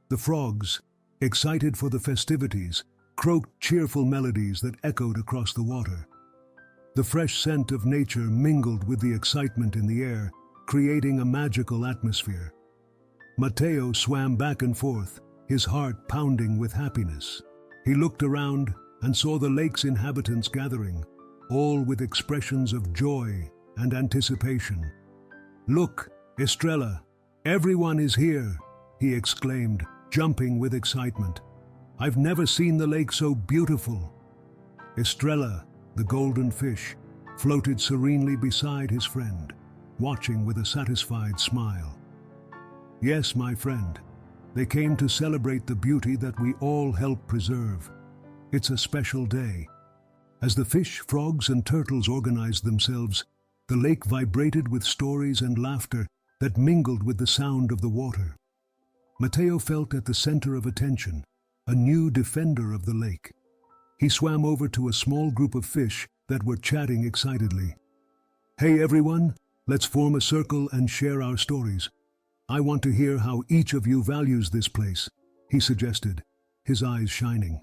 The frogs, excited for the festivities, croaked cheerful melodies that echoed across the water. The fresh scent of nature mingled with the excitement in the air, creating a magical atmosphere. Mateo swam back and forth, his heart pounding with happiness. He looked around and saw the lake's inhabitants gathering, all with expressions of joy and anticipation. "Look, Estrella, everyone is here," he exclaimed, jumping with excitement. "I've never seen the lake so beautiful." Estrella, the golden fish, floated serenely beside his friend, watching with a satisfied smile. "Yes, my friend, they came to celebrate the beauty that we all help preserve. It's a special day." As the fish, frogs, and turtles organized themselves, the lake vibrated with stories and laughter that mingled with the sound of the water. Mateo felt at the center of attention, a new defender of the lake. He swam over to a small group of fish that were chatting excitedly. "Hey everyone, let's form a circle and share our stories. I want to hear how each of you values this place," he suggested, his eyes shining.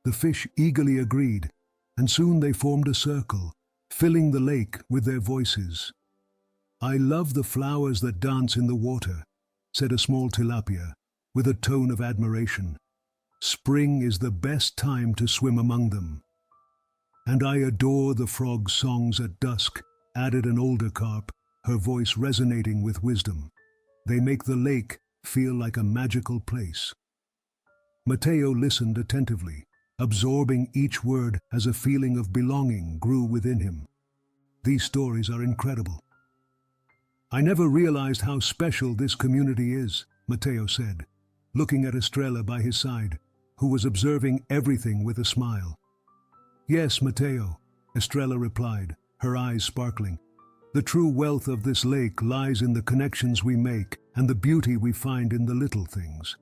The fish eagerly agreed, and soon they formed a circle, filling the lake with their voices. "I love the flowers that dance in the water," said a small tilapia, with a tone of admiration. "Spring is the best time to swim among them." "And I adore the frog's songs at dusk," added an older carp, her voice resonating with wisdom. "They make the lake feel like a magical place." Mateo listened attentively, absorbing each word as a feeling of belonging grew within him. "These stories are incredible. I never realized how special this community is," Mateo said, looking at Estrella by his side, who was observing everything with a smile. "Yes, Mateo," Estrella replied, her eyes sparkling. "The true wealth of this lake lies in the connections we make and the beauty we find in the little things.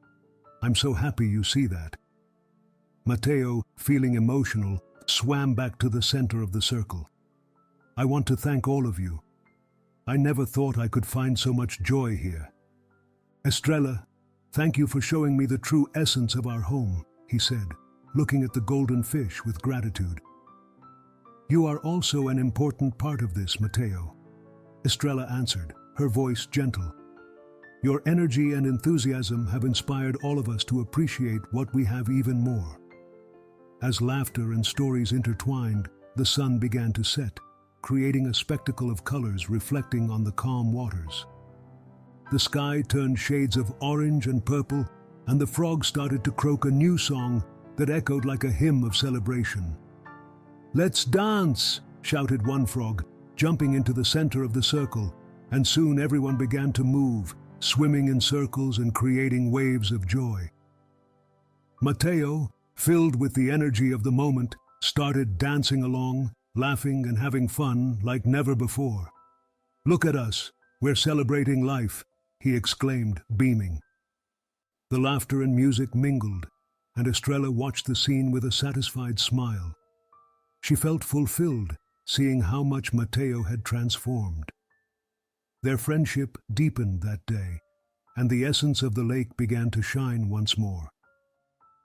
I'm so happy you see that." Mateo, feeling emotional, swam back to the center of the circle. "I want to thank all of you. I never thought I could find so much joy here." "Estrella, thank you for showing me the true essence of our home," he said, looking at the golden fish with gratitude. "You are also an important part of this, Mateo," Estrella answered, her voice gentle. "Your energy and enthusiasm have inspired all of us to appreciate what we have even more." As laughter and stories intertwined, the sun began to set, creating a spectacle of colors reflecting on the calm waters. The sky turned shades of orange and purple, and the frogs started to croak a new song that echoed like a hymn of celebration. "Let's dance!" shouted one frog, jumping into the center of the circle, and soon everyone began to move, swimming in circles and creating waves of joy. Mateo, filled with the energy of the moment, started dancing along, laughing and having fun like never before. "Look at us, we're celebrating life," he exclaimed, beaming. The laughter and music mingled, and Estrella watched the scene with a satisfied smile. She felt fulfilled, seeing how much Mateo had transformed. Their friendship deepened that day, and the essence of the lake began to shine once more.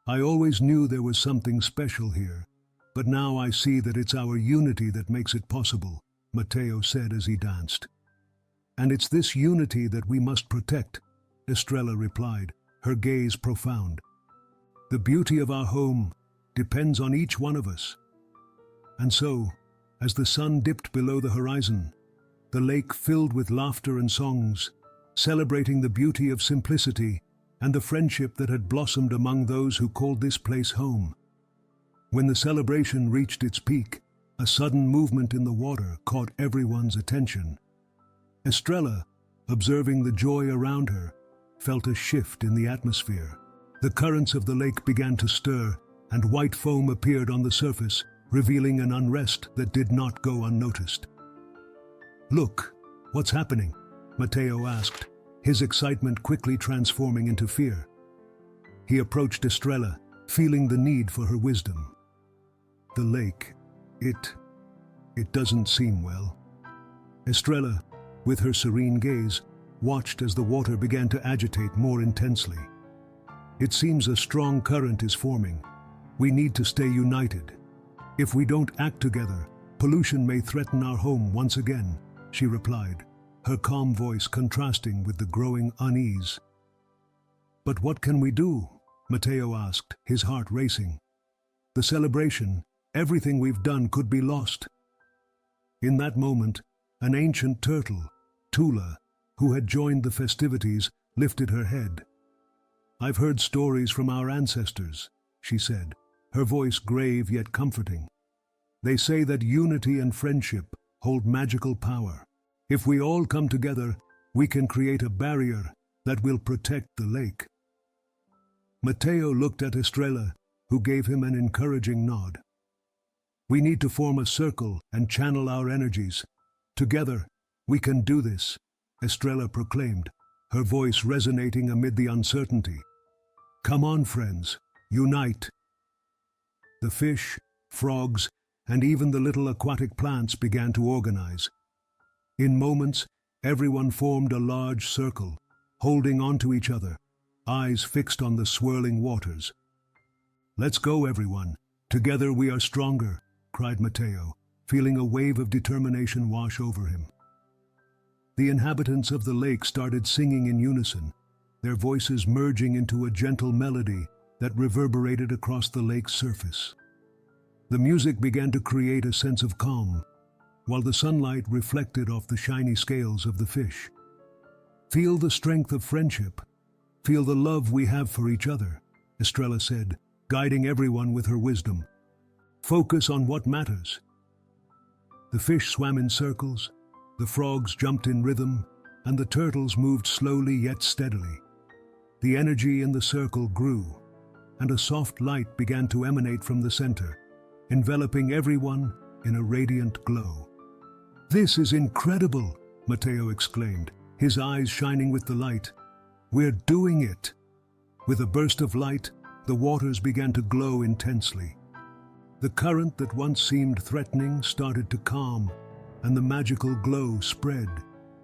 "I always knew there was something special here, but now I see that it's our unity that makes it possible," Mateo said as he danced. "And it's this unity that we must protect," Estrella replied, her gaze profound. "The beauty of our home depends on each one of us." And so, as the sun dipped below the horizon, the lake filled with laughter and songs, celebrating the beauty of simplicity and the friendship that had blossomed among those who called this place home. When the celebration reached its peak, a sudden movement in the water caught everyone's attention. Estrella, observing the joy around her, felt a shift in the atmosphere. The currents of the lake began to stir, and white foam appeared on the surface, revealing an unrest that did not go unnoticed. "Look, what's happening?" Matteo asked, his excitement quickly transforming into fear. He approached Estrella, feeling the need for her wisdom. "The lake, it doesn't seem well." Estrella, with her serene gaze, watched as the water began to agitate more intensely. "It seems a strong current is forming. We need to stay united. If we don't act together, pollution may threaten our home once again," she replied, her calm voice contrasting with the growing unease. "But what can we do?" Matteo asked, his heart racing. "The celebration, everything we've done could be lost." In that moment, an ancient turtle, Tula, who had joined the festivities, lifted her head. "I've heard stories from our ancestors," she said, her voice grave yet comforting. "They say that unity and friendship hold magical power. If we all come together, we can create a barrier that will protect the lake." Matteo looked at Estrella, who gave him an encouraging nod. "We need to form a circle and channel our energies. Together, we can do this," Estrella proclaimed, her voice resonating amid the uncertainty. "Come on, friends, unite." The fish, frogs, and even the little aquatic plants began to organize. In moments, everyone formed a large circle, holding onto each other, eyes fixed on the swirling waters. "Let's go, everyone. Together we are stronger," cried Matteo, feeling a wave of determination wash over him. The inhabitants of the lake started singing in unison, their voices merging into a gentle melody that reverberated across the lake's surface. The music began to create a sense of calm, while the sunlight reflected off the shiny scales of the fish. "Feel the strength of friendship. Feel the love we have for each other," Estrella said, guiding everyone with her wisdom. "Focus on what matters." The fish swam in circles, the frogs jumped in rhythm, and the turtles moved slowly yet steadily. The energy in the circle grew, and a soft light began to emanate from the center, enveloping everyone in a radiant glow. "This is incredible," Matteo exclaimed, his eyes shining with delight. "We're doing it!" With a burst of light, the waters began to glow intensely. The current that once seemed threatening started to calm, and the magical glow spread,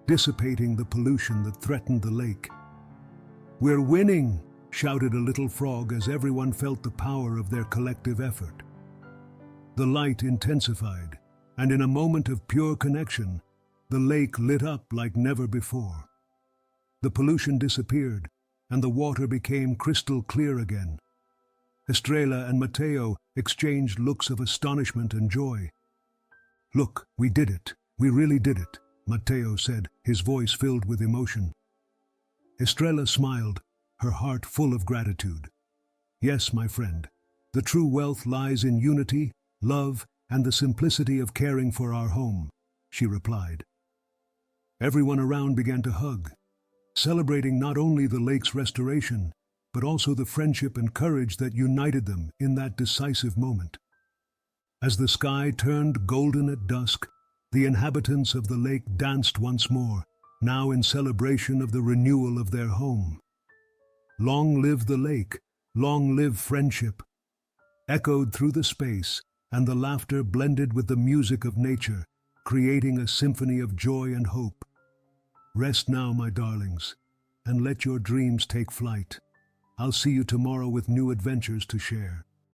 dissipating the pollution that threatened the lake. "We're winning!" shouted a little frog as everyone felt the power of their collective effort. The light intensified, and in a moment of pure connection, the lake lit up like never before. The pollution disappeared, and the water became crystal clear again. Estrella and Matteo exchanged looks of astonishment and joy. "Look, we did it. We really did it," Matteo said, his voice filled with emotion. Estrella smiled, her heart full of gratitude. "Yes, my friend, the true wealth lies in unity, love, and the simplicity of caring for our home," she replied. Everyone around began to hug, celebrating not only the lake's restoration, but also the friendship and courage that united them in that decisive moment. As the sky turned golden at dusk, the inhabitants of the lake danced once more, now in celebration of the renewal of their home. "Long live the lake, long live friendship," echoed through the space, and the laughter blended with the music of nature, creating a symphony of joy and hope. "Rest now, my darlings, and let your dreams take flight. I'll see you tomorrow with new adventures to share."